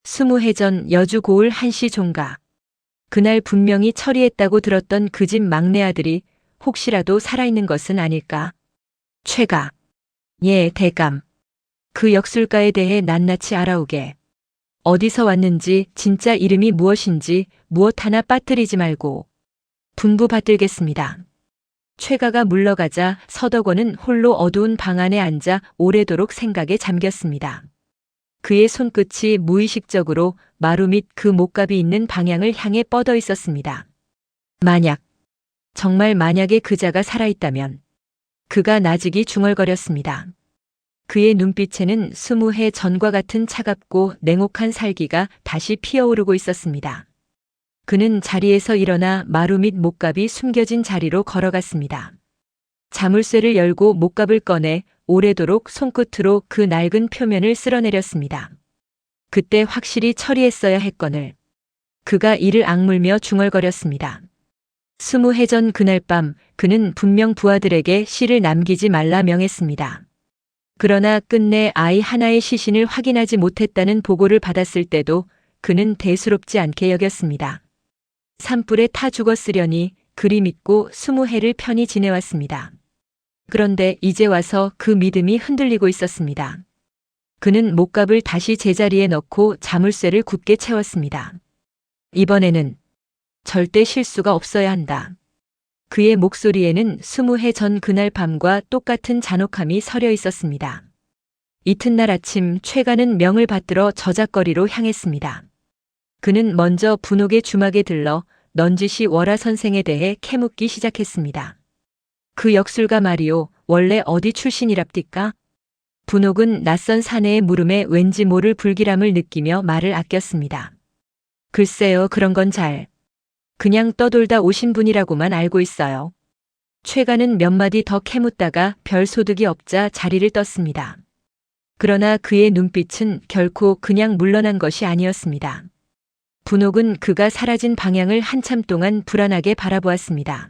20해 전 여주 고을 한씨 종가. 그날 분명히 처리했다고 들었던 그 집 막내 아들이 혹시라도 살아있는 것은 아닐까. 최가. 예, 대감. 그 역술가에 대해 낱낱이 알아오게. 어디서 왔는지 진짜 이름이 무엇인지 무엇 하나 빠뜨리지 말고. 분부 받들겠습니다. 최가가 물러가자 서덕원은 홀로 어두운 방 안에 앉아 오래도록 생각에 잠겼습니다. 그의 손끝이 무의식적으로 마루 밑 그 목갑이 있는 방향을 향해 뻗어 있었습니다. 정말 만약에 그자가 살아있다면. 그가 나직이 중얼거렸습니다. 그의 눈빛에는 20해 전과 같은 차갑고 냉혹한 살기가 다시 피어오르고 있었습니다. 그는 자리에서 일어나 마루 밑 목갑이 숨겨진 자리로 걸어갔습니다. 자물쇠를 열고 목갑을 꺼내 오래도록 손끝으로 그 낡은 표면을 쓸어내렸습니다. 그때 확실히 처리했어야 했거늘. 그가 이를 악물며 중얼거렸습니다. 20해 전 그날 밤 그는 분명 부하들에게 시를 남기지 말라 명했습니다. 그러나 끝내 아이 하나의 시신을 확인하지 못했다는 보고를 받았을 때도 그는 대수롭지 않게 여겼습니다. 산불에 타 죽었으려니 그리 믿고 20해를 편히 지내왔습니다. 그런데 이제 와서 그 믿음이 흔들리고 있었습니다. 그는 목갑을 다시 제자리에 넣고 자물쇠를 굳게 채웠습니다. 이번에는 절대 실수가 없어야 한다. 그의 목소리에는 20해 전 그날 밤과 똑같은 잔혹함이 서려 있었습니다. 이튿날 아침 최가는 명을 받들어 저작거리로 향했습니다. 그는 먼저 분옥의 주막에 들러 넌지시 월하 선생에 대해 캐묻기 시작했습니다. 그 역술가 말이오, 원래 어디 출신이랍디까? 분옥은 낯선 사내의 물음에 왠지 모를 불길함을 느끼며 말을 아꼈습니다. 글쎄요, 그런 건 그냥 떠돌다 오신 분이라고만 알고 있어요. 최가는 몇 마디 더 캐묻다가 별 소득이 없자 자리를 떴습니다. 그러나 그의 눈빛은 결코 그냥 물러난 것이 아니었습니다. 분옥은 그가 사라진 방향을 한참 동안 불안하게 바라보았습니다.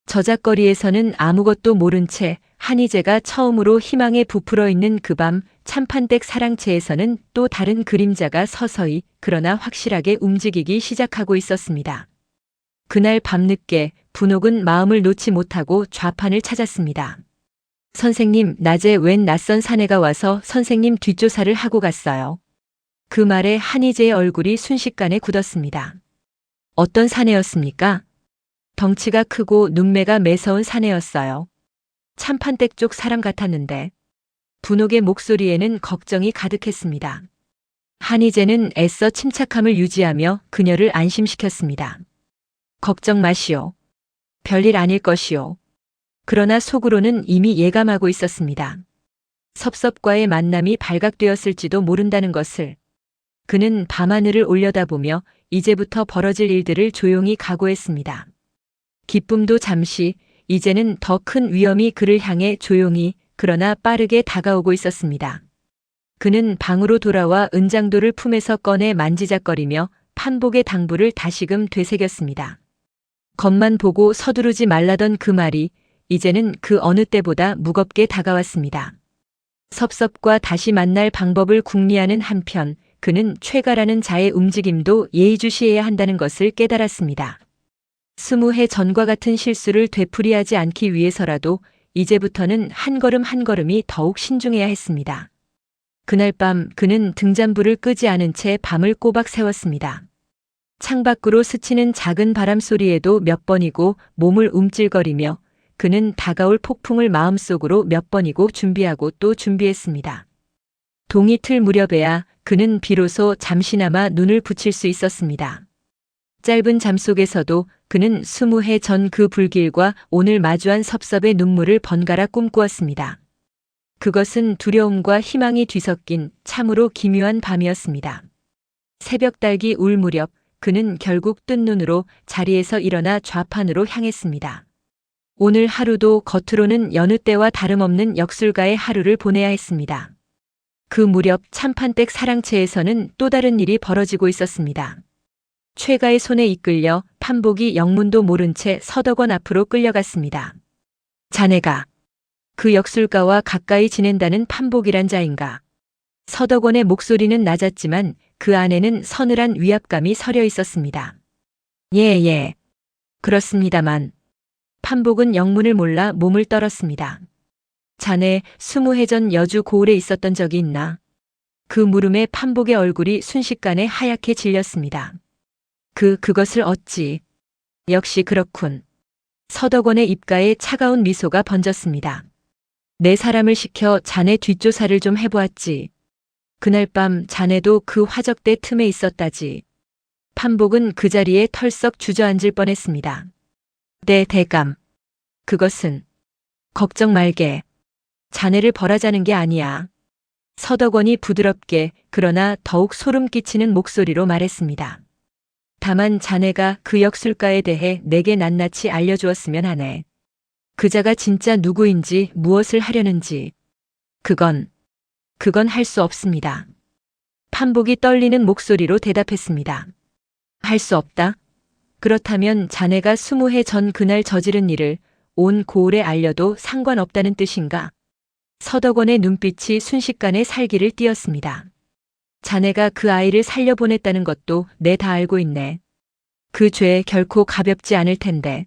저작거리에서는 아무것도 모른 채 한희재가 처음으로 희망에 부풀어 있는 그 밤 참판댁 사랑채에서는 또 다른 그림자가 서서히 그러나 확실하게 움직이기 시작하고 있었습니다. 그날 밤늦게 분옥은 마음을 놓지 못하고 좌판을 찾았습니다. 선생님, 낮에 웬 낯선 사내가 와서 선생님 뒷조사를 하고 갔어요. 그 말에 한희재의 얼굴이 순식간에 굳었습니다. 어떤 사내였습니까? 덩치가 크고 눈매가 매서운 사내였어요. 참판댁 쪽 사람 같았는데. 분옥의 목소리에는 걱정이 가득했습니다. 한희재는 애써 침착함을 유지하며 그녀를 안심시켰습니다. 걱정 마시오. 별일 아닐 것이오. 그러나 속으로는 이미 예감하고 있었습니다. 섭섭과의 만남이 발각되었을지도 모른다는 것을. 그는 밤하늘을 올려다보며 이제부터 벌어질 일들을 조용히 각오했습니다. 기쁨도 잠시, 이제는 더 큰 위험이 그를 향해 조용히 그러나 빠르게 다가오고 있었습니다. 그는 방으로 돌아와 은장도를 품에서 꺼내 만지작거리며 판복의 당부를 다시금 되새겼습니다. 겉만 보고 서두르지 말라던 그 말이 이제는 그 어느 때보다 무겁게 다가왔습니다. 섭섭과 다시 만날 방법을 궁리하는 한편 그는 최가라는 자의 움직임도 예의주시해야 한다는 것을 깨달았습니다. 20해 전과 같은 실수를 되풀이하지 않기 위해서라도 이제부터는 한 걸음 한 걸음이 더욱 신중해야 했습니다. 그날 밤 그는 등잔불을 끄지 않은 채 밤을 꼬박 새웠습니다. 창밖으로 스치는 작은 바람 소리에도 몇 번이고 몸을 움찔거리며 그는 다가올 폭풍을 마음속으로 몇 번이고 준비하고 또 준비했습니다. 동이 틀 무렵에야 그는 비로소 잠시나마 눈을 붙일 수 있었습니다. 짧은 잠 속에서도 그는 20해 전 그 불길과 오늘 마주한 섭섭의 눈물을 번갈아 꿈꾸었습니다. 그것은 두려움과 희망이 뒤섞인 참으로 기묘한 밤이었습니다. 새벽 달기 울 무렵 그는 결국 뜬 눈으로 자리에서 일어나 좌판으로 향했습니다. 오늘 하루도 겉으로는 여느 때와 다름없는 역술가의 하루를 보내야 했습니다. 그 무렵 참판댁 사랑채에서는 또 다른 일이 벌어지고 있었습니다. 최가의 손에 이끌려 판복이 영문도 모른 채 서덕원 앞으로 끌려갔습니다. 자네가 그 역술가와 가까이 지낸다는 판복이란 자인가? 서덕원의 목소리는 낮았지만 그 안에는 서늘한 위압감이 서려 있었습니다. 예. 그렇습니다만. 판복은 영문을 몰라 몸을 떨었습니다. 자네 20해 전 여주 고을에 있었던 적이 있나? 그 물음에 판복의 얼굴이 순식간에 하얗게 질렸습니다. 그것을 어찌. 역시 그렇군. 서덕원의 입가에 차가운 미소가 번졌습니다. 내 사람을 시켜 자네 뒷조사를 좀 해보았지. 그날 밤 자네도 그 화적대 틈에 있었다지. 판복은 그 자리에 털썩 주저앉을 뻔했습니다. 네, 대감. 그것은. 걱정 말게. 자네를 벌하자는 게 아니야. 서덕원이 부드럽게 그러나 더욱 소름 끼치는 목소리로 말했습니다. 다만 자네가 그 역술가에 대해 내게 낱낱이 알려주었으면 하네. 그자가 진짜 누구인지 무엇을 하려는지. 그건 할 수 없습니다. 판복이 떨리는 목소리로 대답했습니다. 할 수 없다? 그렇다면 자네가 20해 전 그날 저지른 일을 온 고을에 알려도 상관없다는 뜻인가? 서덕원의 눈빛이 순식간에 살기를 띠었습니다. 자네가 그 아이를 살려보냈다는 것도 내 다 알고 있네. 그 죄 결코 가볍지 않을 텐데.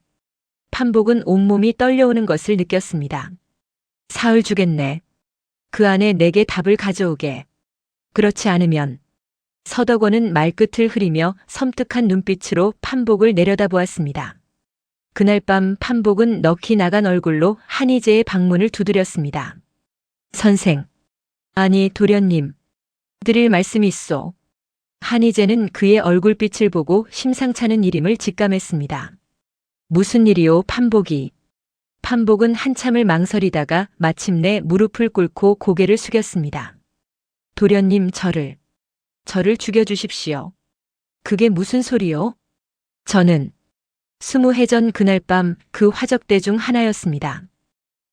판복은 온몸이 떨려오는 것을 느꼈습니다. 사흘 주겠네. 그 안에 내게 답을 가져오게. 그렇지 않으면. 서덕원은 말끝을 흐리며 섬뜩한 눈빛으로 판복을 내려다보았습니다. 그날 밤 판복은 넋이 나간 얼굴로 한희재의 방문을 두드렸습니다. 선생. 아니 도련님. 드릴 말씀이 있소. 한희재는 그의 얼굴빛을 보고 심상찮은 일임을 직감했습니다. 무슨 일이오 판복이. 판복은 한참을 망설이다가 마침내 무릎을 꿇고 고개를 숙였습니다. 도련님 저를 죽여주십시오. 그게 무슨 소리요? 저는 20해 전 그날 밤 그 화적대 중 하나였습니다.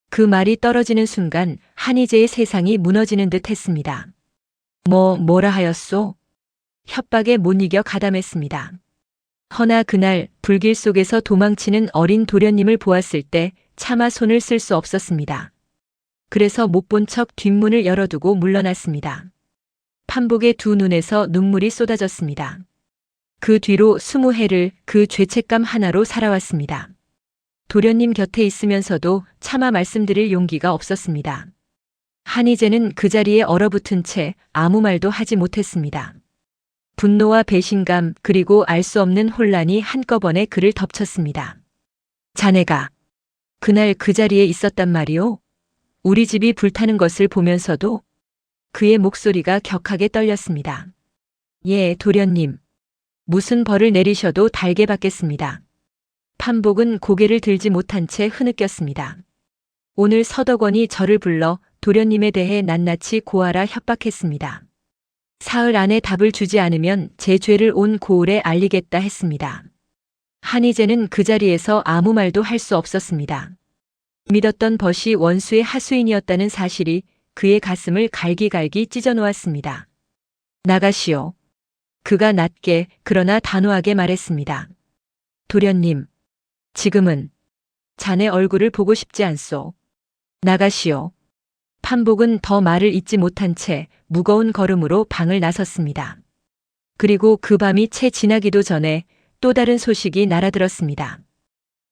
그 말이 떨어지는 순간 한희재의 세상이 무너지는 듯 했습니다. 뭐라 하였소? 협박에 못 이겨 가담했습니다. 허나 그날 불길 속에서 도망치는 어린 도련님을 보았을 때 차마 손을 쓸 수 없었습니다. 그래서 못 본 척 뒷문을 열어두고 물러났습니다. 판복의 두 눈에서 눈물이 쏟아졌습니다. 그 뒤로 20해를 그 죄책감 하나로 살아왔습니다. 도련님 곁에 있으면서도 차마 말씀드릴 용기가 없었습니다. 한희재는 그 자리에 얼어붙은 채 아무 말도 하지 못했습니다. 분노와 배신감 그리고 알 수 없는 혼란이 한꺼번에 그를 덮쳤습니다. 자네가 그날 그 자리에 있었단 말이오? 우리 집이 불타는 것을 보면서도? 그의 목소리가 격하게 떨렸습니다. 예, 도련님. 무슨 벌을 내리셔도 달게 받겠습니다. 판복은 고개를 들지 못한 채 흐느꼈습니다. 오늘 서덕원이 저를 불러 도련님에 대해 낱낱이 고하라 협박했습니다. 사흘 안에 답을 주지 않으면 제 죄를 온 고을에 알리겠다 했습니다. 한희재는 그 자리에서 아무 말도 할 수 없었습니다. 믿었던 벗이 원수의 하수인이었다는 사실이 그의 가슴을 갈기갈기 찢어놓았습니다. 나가시오. 그가 낮게 그러나 단호하게 말했습니다. 도련님, 지금은 자네 얼굴을 보고 싶지 않소. 나가시오. 판복은 더 말을 잇지 못한 채 무거운 걸음으로 방을 나섰습니다. 그리고 그 밤이 채 지나기도 전에 또 다른 소식이 날아들었습니다.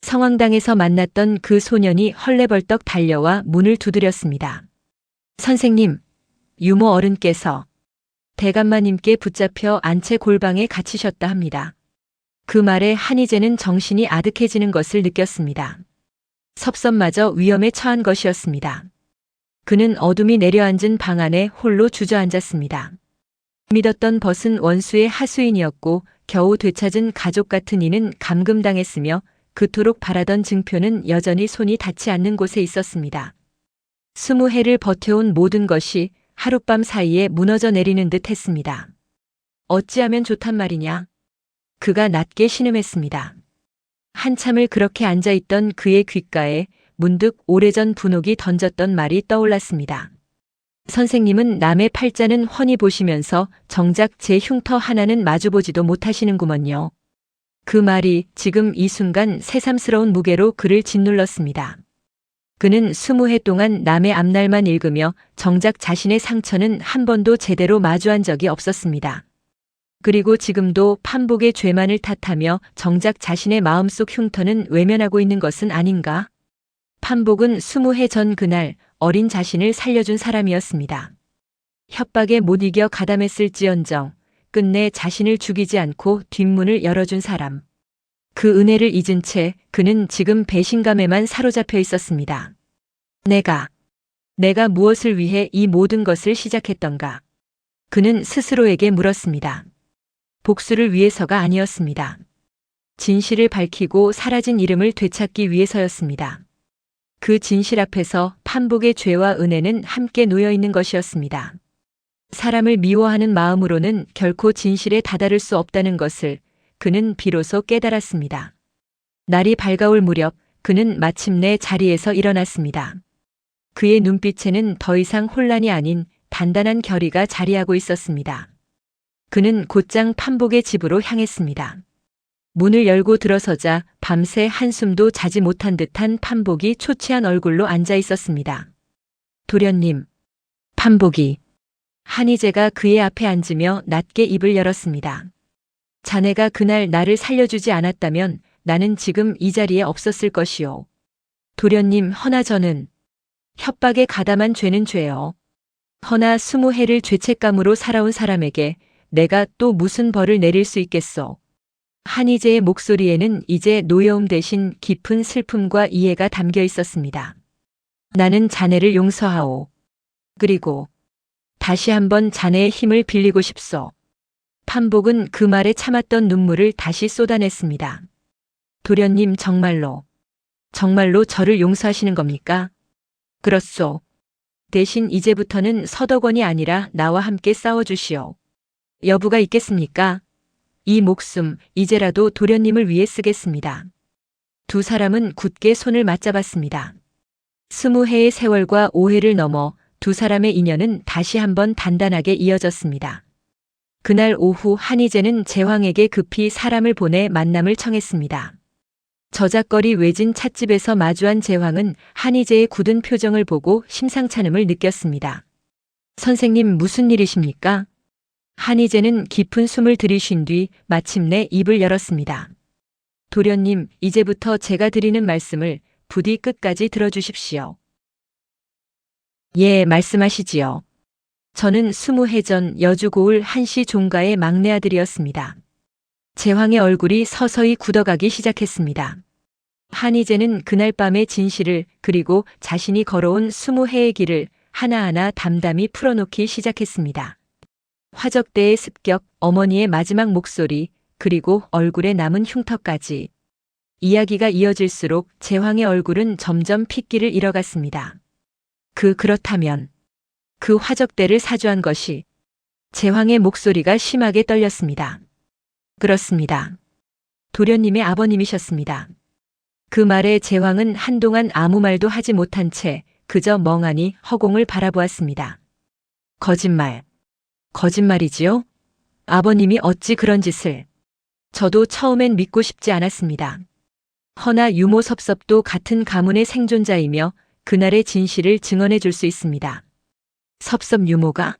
성황당에서 만났던 그 소년이 헐레벌떡 달려와 문을 두드렸습니다. 선생님, 유모 어른께서 대감마님께 붙잡혀 안채 골방에 갇히셨다 합니다. 그 말에 한희재는 정신이 아득해지는 것을 느꼈습니다. 섭섭마저 위험에 처한 것이었습니다. 그는 어둠이 내려앉은 방 안에 홀로 주저앉았습니다. 믿었던 벗은 원수의 하수인이었고 겨우 되찾은 가족 같은 이는 감금당했으며 그토록 바라던 증표는 여전히 손이 닿지 않는 곳에 있었습니다. 20해를 버텨온 모든 것이 하룻밤 사이에 무너져 내리는 듯 했습니다. 어찌하면 좋단 말이냐? 그가 낮게 신음했습니다. 한참을 그렇게 앉아있던 그의 귓가에 문득 오래전 분옥이 던졌던 말이 떠올랐습니다. 선생님은 남의 팔자는 훤히 보시면서 정작 제 흉터 하나는 마주보지도 못하시는구먼요. 그 말이 지금 이 순간 새삼스러운 무게로 그를 짓눌렀습니다. 그는 20해 동안 남의 앞날만 읽으며 정작 자신의 상처는 한 번도 제대로 마주한 적이 없었습니다. 그리고 지금도 판복의 죄만을 탓하며 정작 자신의 마음속 흉터는 외면하고 있는 것은 아닌가? 판복은 20해 전 그날 어린 자신을 살려준 사람이었습니다. 협박에 못 이겨 가담했을지언정 끝내 자신을 죽이지 않고 뒷문을 열어준 사람. 그 은혜를 잊은 채 그는 지금 배신감에만 사로잡혀 있었습니다. 내가 무엇을 위해 이 모든 것을 시작했던가? 그는 스스로에게 물었습니다. 복수를 위해서가 아니었습니다. 진실을 밝히고 사라진 이름을 되찾기 위해서였습니다. 그 진실 앞에서 판복의 죄와 은혜는 함께 놓여 있는 것이었습니다. 사람을 미워하는 마음으로는 결코 진실에 다다를 수 없다는 것을 그는 비로소 깨달았습니다. 날이 밝아올 무렵 그는 마침내 자리에서 일어났습니다. 그의 눈빛에는 더 이상 혼란이 아닌 단단한 결의가 자리하고 있었습니다. 그는 곧장 판복의 집으로 향했습니다. 문을 열고 들어서자 밤새 한숨도 자지 못한 듯한 판복이 초췌한 얼굴로 앉아 있었습니다. 도련님. 판복이. 한희재가 그의 앞에 앉으며 낮게 입을 열었습니다. 자네가 그날 나를 살려주지 않았다면 나는 지금 이 자리에 없었을 것이오. 도련님, 허나 저는 협박에 가담한 죄는 죄요. 허나 20해를 죄책감으로 살아온 사람에게 내가 또 무슨 벌을 내릴 수 있겠소. 한희재의 목소리에는 이제 노여움 대신 깊은 슬픔과 이해가 담겨 있었습니다. 나는 자네를 용서하오. 그리고 다시 한번 자네의 힘을 빌리고 싶소. 판복은 그 말에 참았던 눈물을 다시 쏟아냈습니다. 도련님, 정말로 저를 용서하시는 겁니까? 그렇소. 대신 이제부터는 서덕원이 아니라 나와 함께 싸워주시오. 여부가 있겠습니까? 이 목숨 이제라도 도련님을 위해 쓰겠습니다. 두 사람은 굳게 손을 맞잡았습니다. 20해의 세월과 오해를 넘어 두 사람의 인연은 다시 한번 단단하게 이어졌습니다. 그날 오후 한희재는 제왕에게 급히 사람을 보내 만남을 청했습니다. 저작거리 외진 찻집에서 마주한 제왕은 한희재의 굳은 표정을 보고 심상찮음을 느꼈습니다. 선생님, 무슨 일이십니까? 한희재는 깊은 숨을 들이쉰 뒤 마침내 입을 열었습니다. 도련님, 이제부터 제가 드리는 말씀을 부디 끝까지 들어주십시오. 예, 말씀하시지요. 저는 20해 전 여주 고을 한씨 종가의 막내 아들이었습니다. 제왕의 얼굴이 서서히 굳어가기 시작했습니다. 한희재는 그날 밤의 진실을 그리고 자신이 걸어온 20해의 길을 하나하나 담담히 풀어놓기 시작했습니다. 화적대의 습격, 어머니의 마지막 목소리, 그리고 얼굴에 남은 흉터까지. 이야기가 이어질수록 제왕의 얼굴은 점점 핏기를 잃어갔습니다. 그렇다면 그 화적대를 사주한 것이 제왕의 목소리가 심하게 떨렸습니다. 그렇습니다. 도련님의 아버님이셨습니다. 그 말에 제왕은 한동안 아무 말도 하지 못한 채 그저 멍하니 허공을 바라보았습니다. 거짓말이지요? 아버님이 어찌 그런 짓을. 저도 처음엔 믿고 싶지 않았습니다. 허나 유모섭섭도 같은 가문의 생존자이며 그날의 진실을 증언해 줄 수 있습니다. 섭섭 유모가?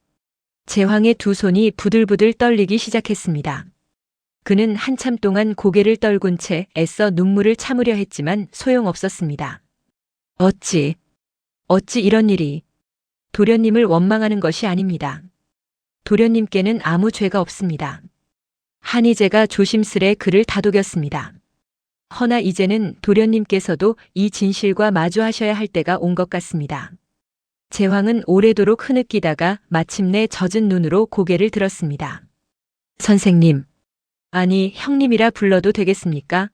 제왕의 두 손이 부들부들 떨리기 시작했습니다. 그는 한참 동안 고개를 떨군 채 애써 눈물을 참으려 했지만 소용없었습니다. 어찌 이런 일이. 도련님을 원망하는 것이 아닙니다. 도련님께는 아무 죄가 없습니다. 한희재가 조심스레 그를 다독였습니다. 허나 이제는 도련님께서도 이 진실과 마주하셔야 할 때가 온 것 같습니다. 제왕은 오래도록 흐느끼다가 마침내 젖은 눈으로 고개를 들었습니다. 선생님, 아니 형님이라 불러도 되겠습니까?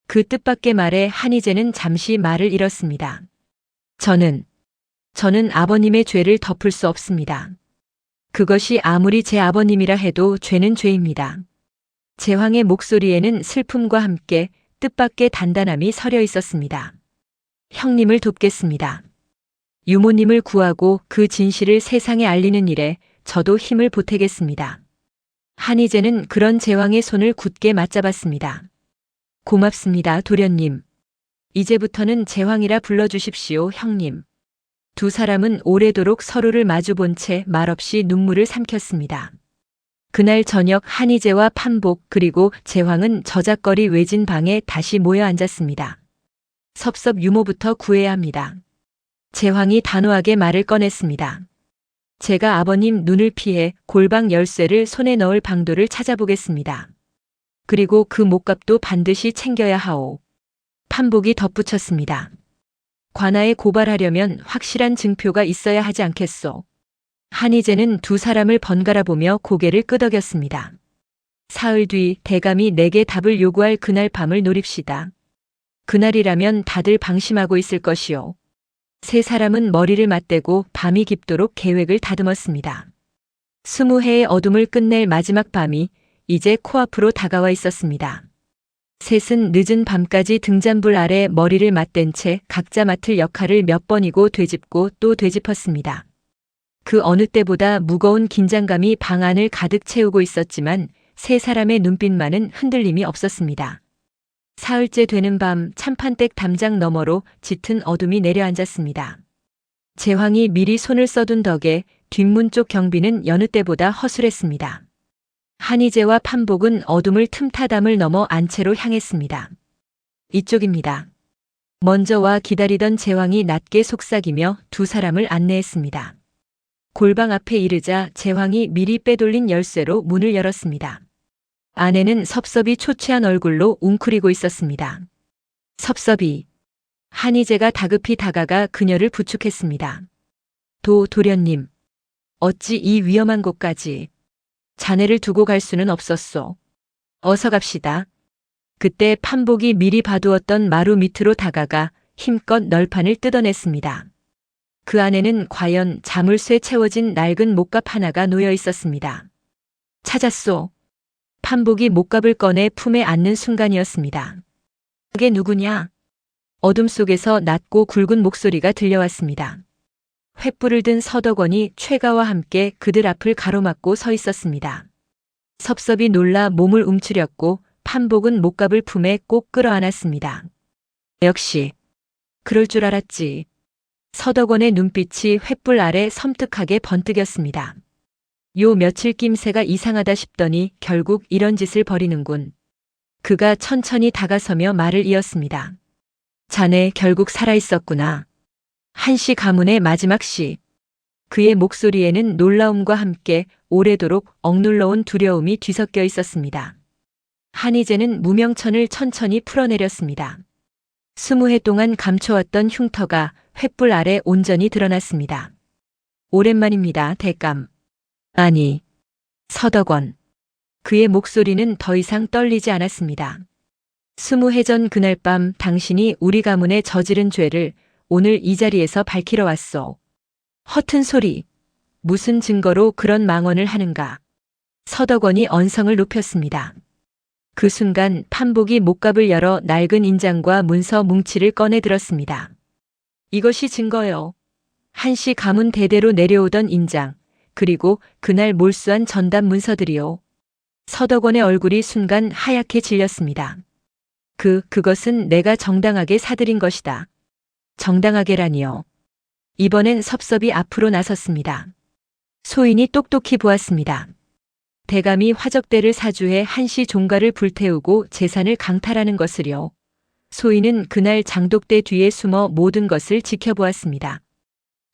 그 뜻밖의 말에 한희재는 잠시 말을 잃었습니다. 저는 아버님의 죄를 덮을 수 없습니다. 그것이 아무리 제 아버님이라 해도 죄는 죄입니다. 제왕의 목소리에는 슬픔과 함께 뜻밖의 단단함이 서려 있었습니다. 형님을 돕겠습니다. 유모님을 구하고 그 진실을 세상에 알리는 일에 저도 힘을 보태겠습니다. 한희재는 그런 제왕의 손을 굳게 맞잡았습니다. 고맙습니다, 도련님. 이제부터는 제왕이라 불러주십시오, 형님. 두 사람은 오래도록 서로를 마주본 채 말없이 눈물을 삼켰습니다. 그날 저녁 한희재와 판복 그리고 제황은 저작거리 외진 방에 다시 모여 앉았습니다. 섭섭 유모부터 구해야 합니다. 제황이 단호하게 말을 꺼냈습니다. 제가 아버님 눈을 피해 골방 열쇠를 손에 넣을 방도를 찾아보겠습니다. 그리고 그 목값도 반드시 챙겨야 하오. 판복이 덧붙였습니다. 관아에 고발하려면 확실한 증표가 있어야 하지 않겠소. 한희재는 두 사람을 번갈아 보며 고개를 끄덕였습니다. 사흘 뒤 대감이 내게 답을 요구할 그날 밤을 노립시다. 그날이라면 다들 방심하고 있을 것이오. 세 사람은 머리를 맞대고 밤이 깊도록 계획을 다듬었습니다. 20해의 어둠을 끝낼 마지막 밤이 이제 코앞으로 다가와 있었습니다. 셋은 늦은 밤까지 등잔불 아래 머리를 맞댄 채 각자 맡을 역할을 몇 번이고 되짚고 또 되짚었습니다. 그 어느 때보다 무거운 긴장감이 방 안을 가득 채우고 있었지만 세 사람의 눈빛만은 흔들림이 없었습니다. 사흘째 되는 밤 참판댁 담장 너머로 짙은 어둠이 내려앉았습니다. 제황이 미리 손을 써둔 덕에 뒷문 쪽 경비는 여느 때보다 허술했습니다. 한희재와 판복은 어둠을 틈타담을 넘어 안채로 향했습니다. 이쪽입니다. 먼저 와 기다리던 제황이 낮게 속삭이며 두 사람을 안내했습니다. 골방 앞에 이르자 제황이 미리 빼돌린 열쇠로 문을 열었습니다. 안에는 섭섭이 초췌한 얼굴로 웅크리고 있었습니다. 섭섭이. 한희재가 다급히 다가가 그녀를 부축했습니다. 도련님. 어찌 이 위험한 곳까지. 자네를 두고 갈 수는 없었소. 어서 갑시다. 그때 판복이 미리 봐두었던 마루 밑으로 다가가 힘껏 널판을 뜯어냈습니다. 그 안에는 과연 자물쇠 채워진 낡은 목갑 하나가 놓여 있었습니다. 찾았소. 판복이 목갑을 꺼내 품에 안는 순간이었습니다. 그게 누구냐? 어둠 속에서 낮고 굵은 목소리가 들려왔습니다. 횃불을 든 서덕원이 최가와 함께 그들 앞을 가로막고 서 있었습니다. 섭섭이 놀라 몸을 움츠렸고 판복은 목갑을 품에 꼭 끌어안았습니다. 역시 그럴 줄 알았지. 서덕원의 눈빛이 횃불 아래 섬뜩하게 번뜩였습니다. 요 며칠 낌새가 이상하다 싶더니 결국 이런 짓을 벌이는군. 그가 천천히 다가서며 말을 이었습니다. 자네 결국 살아있었구나. 한시 가문의 마지막 시. 그의 목소리에는 놀라움과 함께 오래도록 억눌러온 두려움이 뒤섞여 있었습니다. 한희재는 무명천을 천천히 풀어내렸습니다. 20해 동안 감춰왔던 흉터가 횃불 아래 온전히 드러났습니다. 오랜만입니다, 대감. 아니, 서덕원. 그의 목소리는 더 이상 떨리지 않았습니다. 20해 전 그날 밤 당신이 우리 가문에 저지른 죄를 오늘 이 자리에서 밝히러 왔소. 허튼 소리. 무슨 증거로 그런 망언을 하는가. 서덕원이 언성을 높였습니다. 그 순간 판복이 목갑을 열어 낡은 인장과 문서 뭉치를 꺼내 들었습니다. 이것이 증거요. 한시 가문 대대로 내려오던 인장, 그리고 그날 몰수한 전담 문서들이요. 서덕원의 얼굴이 순간 하얗게 질렸습니다. 그것은 내가 정당하게 사들인 것이다. 정당하게라니요. 이번엔 섭섭이 앞으로 나섰습니다. 소인이 똑똑히 보았습니다. 대감이 화적대를 사주해 한시 종가를 불태우고 재산을 강탈하는 것을요. 소인은 그날 장독대 뒤에 숨어 모든 것을 지켜보았습니다.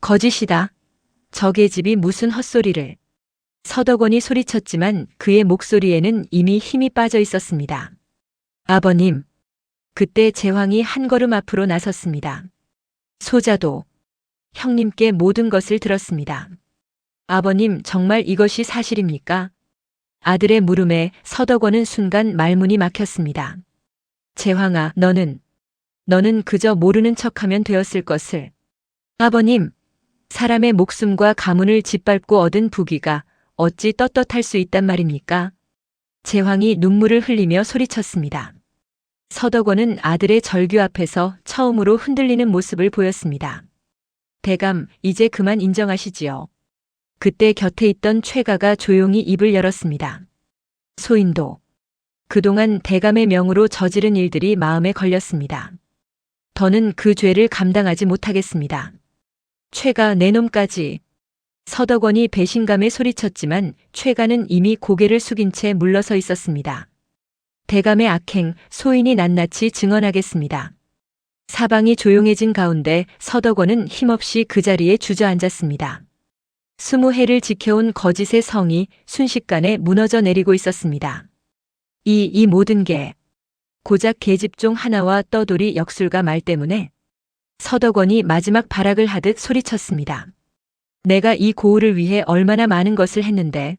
거짓이다. 저 계집이 무슨 헛소리를. 서덕원이 소리쳤지만 그의 목소리에는 이미 힘이 빠져 있었습니다. 아버님. 그때 제황이 한 걸음 앞으로 나섰습니다. 소자도. 형님께 모든 것을 들었습니다. 아버님, 정말 이것이 사실입니까? 아들의 물음에 서덕원은 순간 말문이 막혔습니다. 제황아, 너는 그저 모르는 척하면 되었을 것을. 아버님, 사람의 목숨과 가문을 짓밟고 얻은 부귀가 어찌 떳떳할 수 있단 말입니까? 제황이 눈물을 흘리며 소리쳤습니다. 서덕원은 아들의 절규 앞에서 처음으로 흔들리는 모습을 보였습니다. 대감, 이제 그만 인정하시지요. 그때 곁에 있던 최가가 조용히 입을 열었습니다. 소인도. 그동안 대감의 명으로 저지른 일들이 마음에 걸렸습니다. 더는 그 죄를 감당하지 못하겠습니다. 최가 내 놈까지. 서덕원이 배신감에 소리쳤지만 최가는 이미 고개를 숙인 채 물러서 있었습니다. 대감의 악행, 소인이 낱낱이 증언하겠습니다. 사방이 조용해진 가운데 서덕원은 힘없이 그 자리에 주저앉았습니다. 20해를 지켜온 거짓의 성이 순식간에 무너져 내리고 있었습니다. 이 모든 게 고작 계집종 하나와 떠돌이 역술가 말 때문에 서덕원이 마지막 발악을 하듯 소리쳤습니다. 내가 이 고을을 위해 얼마나 많은 것을 했는데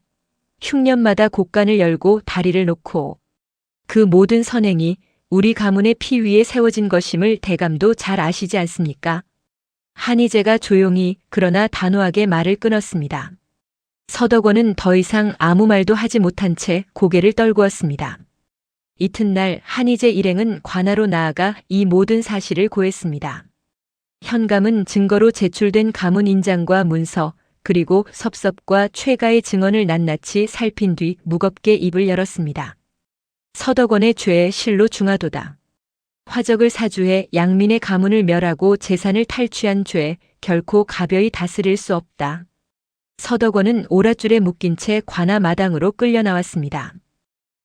흉년마다 곡간을 열고 다리를 놓고 그 모든 선행이 우리 가문의 피 위에 세워진 것임을 대감도 잘 아시지 않습니까? 한희재가 조용히 그러나 단호하게 말을 끊었습니다. 서덕원은 더 이상 아무 말도 하지 못한 채 고개를 떨구었습니다. 이튿날 한희재 일행은 관하로 나아가 이 모든 사실을 고했습니다. 현감은 증거로 제출된 가문 인장과 문서 그리고 섭섭과 최가의 증언을 낱낱이 살핀 뒤 무겁게 입을 열었습니다. 서덕원의 죄에 실로 중하도다. 화적을 사주해 양민의 가문을 멸하고 재산을 탈취한 죄 결코 가벼이 다스릴 수 없다. 서덕원은 오랏줄에 묶인 채 관아 마당으로 끌려 나왔습니다.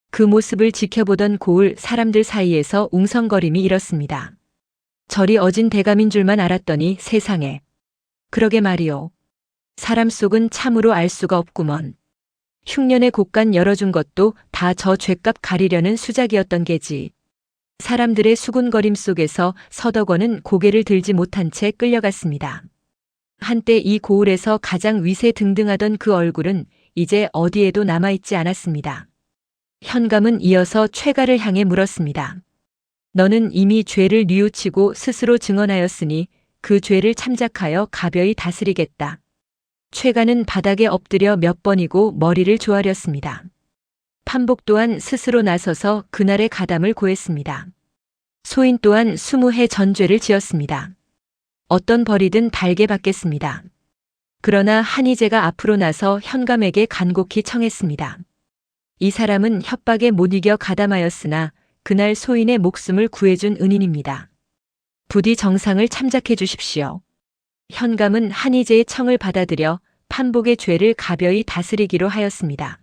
그 모습을 지켜보던 고을 사람들 사이에서 웅성거림이 일었습니다. 저리 어진 대감인 줄만 알았더니 세상에. 그러게 말이오. 사람 속은 참으로 알 수가 없구먼. 흉년의 곡간 열어준 것도 다 저 죗값 가리려는 수작이었던 게지. 사람들의 수군거림 속에서 서덕원은 고개를 들지 못한 채 끌려갔습니다. 한때 이 고을에서 가장 위세등등하던 그 얼굴은 이제 어디에도 남아있지 않았습니다. 현감은 이어서 최가를 향해 물었습니다. 너는 이미 죄를 뉘우치고 스스로 증언하였으니 그 죄를 참작하여 가벼이 다스리겠다. 최가는 바닥에 엎드려 몇 번이고 머리를 조아렸습니다. 판복 또한 스스로 나서서 그날의 가담을 고했습니다. 소인 또한 20해 전죄를 지었습니다. 어떤 벌이든 달게 받겠습니다. 그러나 한희재가 앞으로 나서 현감에게 간곡히 청했습니다. 이 사람은 협박에 못 이겨 가담하였으나 그날 소인의 목숨을 구해준 은인입니다. 부디 정상을 참작해 주십시오. 현감은 한희재의 청을 받아들여 판복의 죄를 가벼이 다스리기로 하였습니다.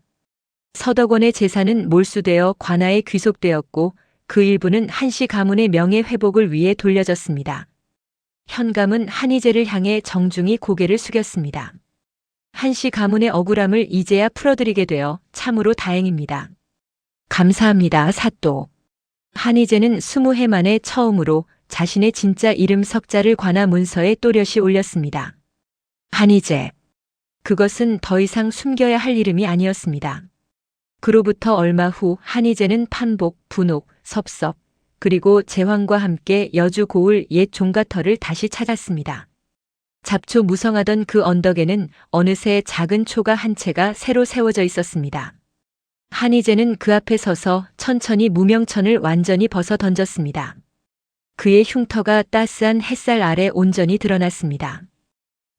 서덕원의 재산은 몰수되어 관아에 귀속되었고 그 일부는 한씨 가문의 명예 회복을 위해 돌려졌습니다. 현감은 한희재를 향해 정중히 고개를 숙였습니다. 한씨 가문의 억울함을 이제야 풀어드리게 되어 참으로 다행입니다. 감사합니다, 사또. 한희재는 20해 만에 처음으로 자신의 진짜 이름 석자를 관아 문서에 또렷이 올렸습니다. 한희재. 그것은 더 이상 숨겨야 할 이름이 아니었습니다. 그로부터 얼마 후 한희재는 판복, 분옥, 섭섭, 그리고 제황과 함께 여주 고을 옛 종가터를 다시 찾았습니다. 잡초 무성하던 그 언덕에는 어느새 작은 초가 한 채가 새로 세워져 있었습니다. 한희재는 그 앞에 서서 천천히 무명천을 완전히 벗어 던졌습니다. 그의 흉터가 따스한 햇살 아래 온전히 드러났습니다.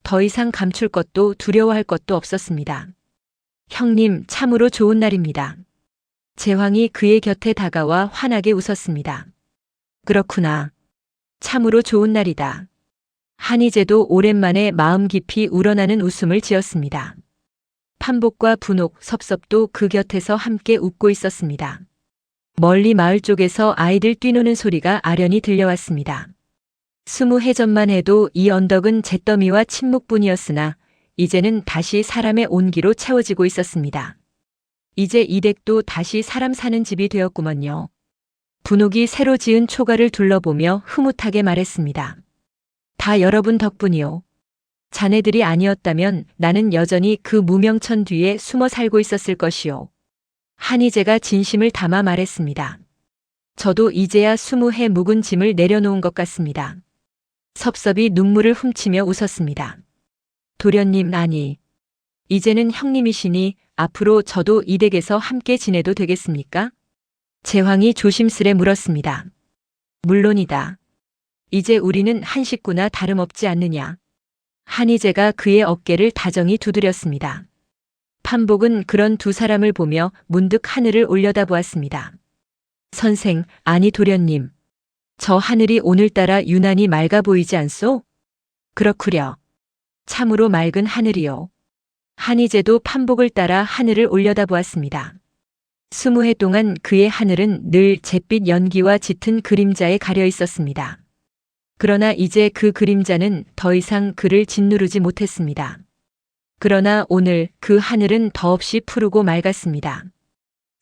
더 이상 감출 것도 두려워할 것도 없었습니다. 형님, 참으로 좋은 날입니다. 제황이 그의 곁에 다가와 환하게 웃었습니다. 그렇구나. 참으로 좋은 날이다. 한희재도 오랜만에 마음 깊이 우러나는 웃음을 지었습니다. 판복과 분옥, 섭섭도 그 곁에서 함께 웃고 있었습니다. 멀리 마을 쪽에서 아이들 뛰노는 소리가 아련히 들려왔습니다. 20해 전만 해도 이 언덕은 잿더미와 침묵뿐이었으나 이제는 다시 사람의 온기로 채워지고 있었습니다. 이제 이 댁도 다시 사람 사는 집이 되었구먼요. 분옥이 새로 지은 초가를 둘러보며 흐뭇하게 말했습니다. 다 여러분 덕분이요. 자네들이 아니었다면 나는 여전히 그 무명천 뒤에 숨어 살고 있었을 것이요. 한희재가 진심을 담아 말했습니다. 저도 이제야 20해 묵은 짐을 내려놓은 것 같습니다. 섭섭이 눈물을 훔치며 웃었습니다. 도련님, 아니. 이제는 형님이시니 앞으로 저도 이 댁에서 함께 지내도 되겠습니까? 제황이 조심스레 물었습니다. 물론이다. 이제 우리는 한 식구나 다름없지 않느냐. 한희재가 그의 어깨를 다정히 두드렸습니다. 판복은 그런 두 사람을 보며 문득 하늘을 올려다보았습니다. 선생, 아니 도련님. 저 하늘이 오늘따라 유난히 맑아 보이지 않소? 그렇구려. 참으로 맑은 하늘이요. 한희재도 판복을 따라 하늘을 올려다보았습니다. 20해 동안 그의 하늘은 늘 잿빛 연기와 짙은 그림자에 가려 있었습니다. 그러나 이제 그 그림자는 더 이상 그를 짓누르지 못했습니다. 그러나 오늘 그 하늘은 더없이 푸르고 맑았습니다.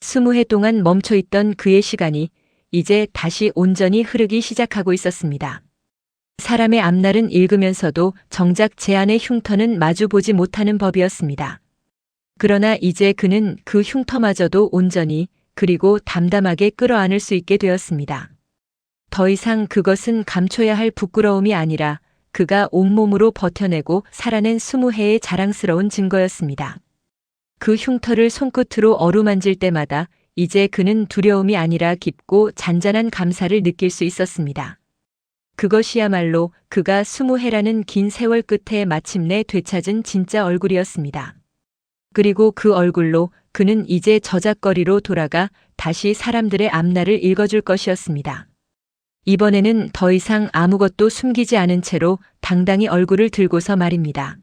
20해 동안 멈춰있던 그의 시간이 이제 다시 온전히 흐르기 시작하고 있었습니다. 사람의 앞날은 읽으면서도 정작 제 안의 흉터는 마주보지 못하는 법이었습니다. 그러나 이제 그는 그 흉터마저도 온전히 그리고 담담하게 끌어안을 수 있게 되었습니다. 더 이상 그것은 감춰야 할 부끄러움이 아니라 그가 온몸으로 버텨내고 살아낸 20해의 자랑스러운 증거였습니다. 그 흉터를 손끝으로 어루만질 때마다 이제 그는 두려움이 아니라 깊고 잔잔한 감사를 느낄 수 있었습니다. 그것이야말로 그가 20해라는 긴 세월 끝에 마침내 되찾은 진짜 얼굴이었습니다. 그리고 그 얼굴로 그는 이제 저작거리로 돌아가 다시 사람들의 앞날을 읽어줄 것이었습니다. 이번에는 더 이상 아무것도 숨기지 않은 채로 당당히 얼굴을 들고서 말입니다.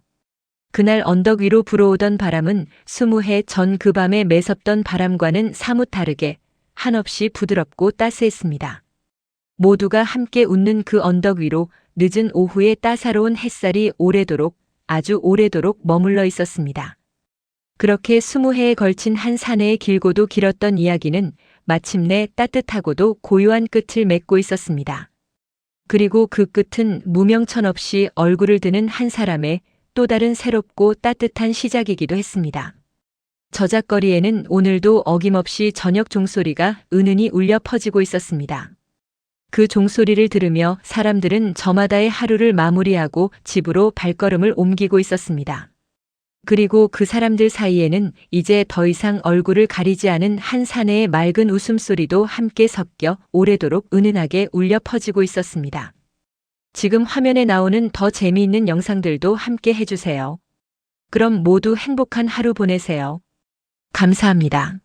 그날 언덕 위로 불어오던 바람은 20해 전 그 밤에 매섭던 바람과는 사뭇 다르게 한없이 부드럽고 따스했습니다. 모두가 함께 웃는 그 언덕 위로 늦은 오후에 따사로운 햇살이 오래도록 아주 오래도록 머물러 있었습니다. 그렇게 20해에 걸친 한 사내의 길고도 길었던 이야기는 마침내 따뜻하고도 고요한 끝을 맺고 있었습니다. 그리고 그 끝은 무명천 없이 얼굴을 드는 한 사람의 또 다른 새롭고 따뜻한 시작이기도 했습니다. 저작거리에는 오늘도 어김없이 저녁 종소리가 은은히 울려 퍼지고 있었습니다. 그 종소리를 들으며 사람들은 저마다의 하루를 마무리하고 집으로 발걸음을 옮기고 있었습니다. 그리고 그 사람들 사이에는 이제 더 이상 얼굴을 가리지 않은 한 사내의 맑은 웃음소리도 함께 섞여 오래도록 은은하게 울려 퍼지고 있었습니다. 지금 화면에 나오는 더 재미있는 영상들도 함께 해주세요. 그럼 모두 행복한 하루 보내세요. 감사합니다.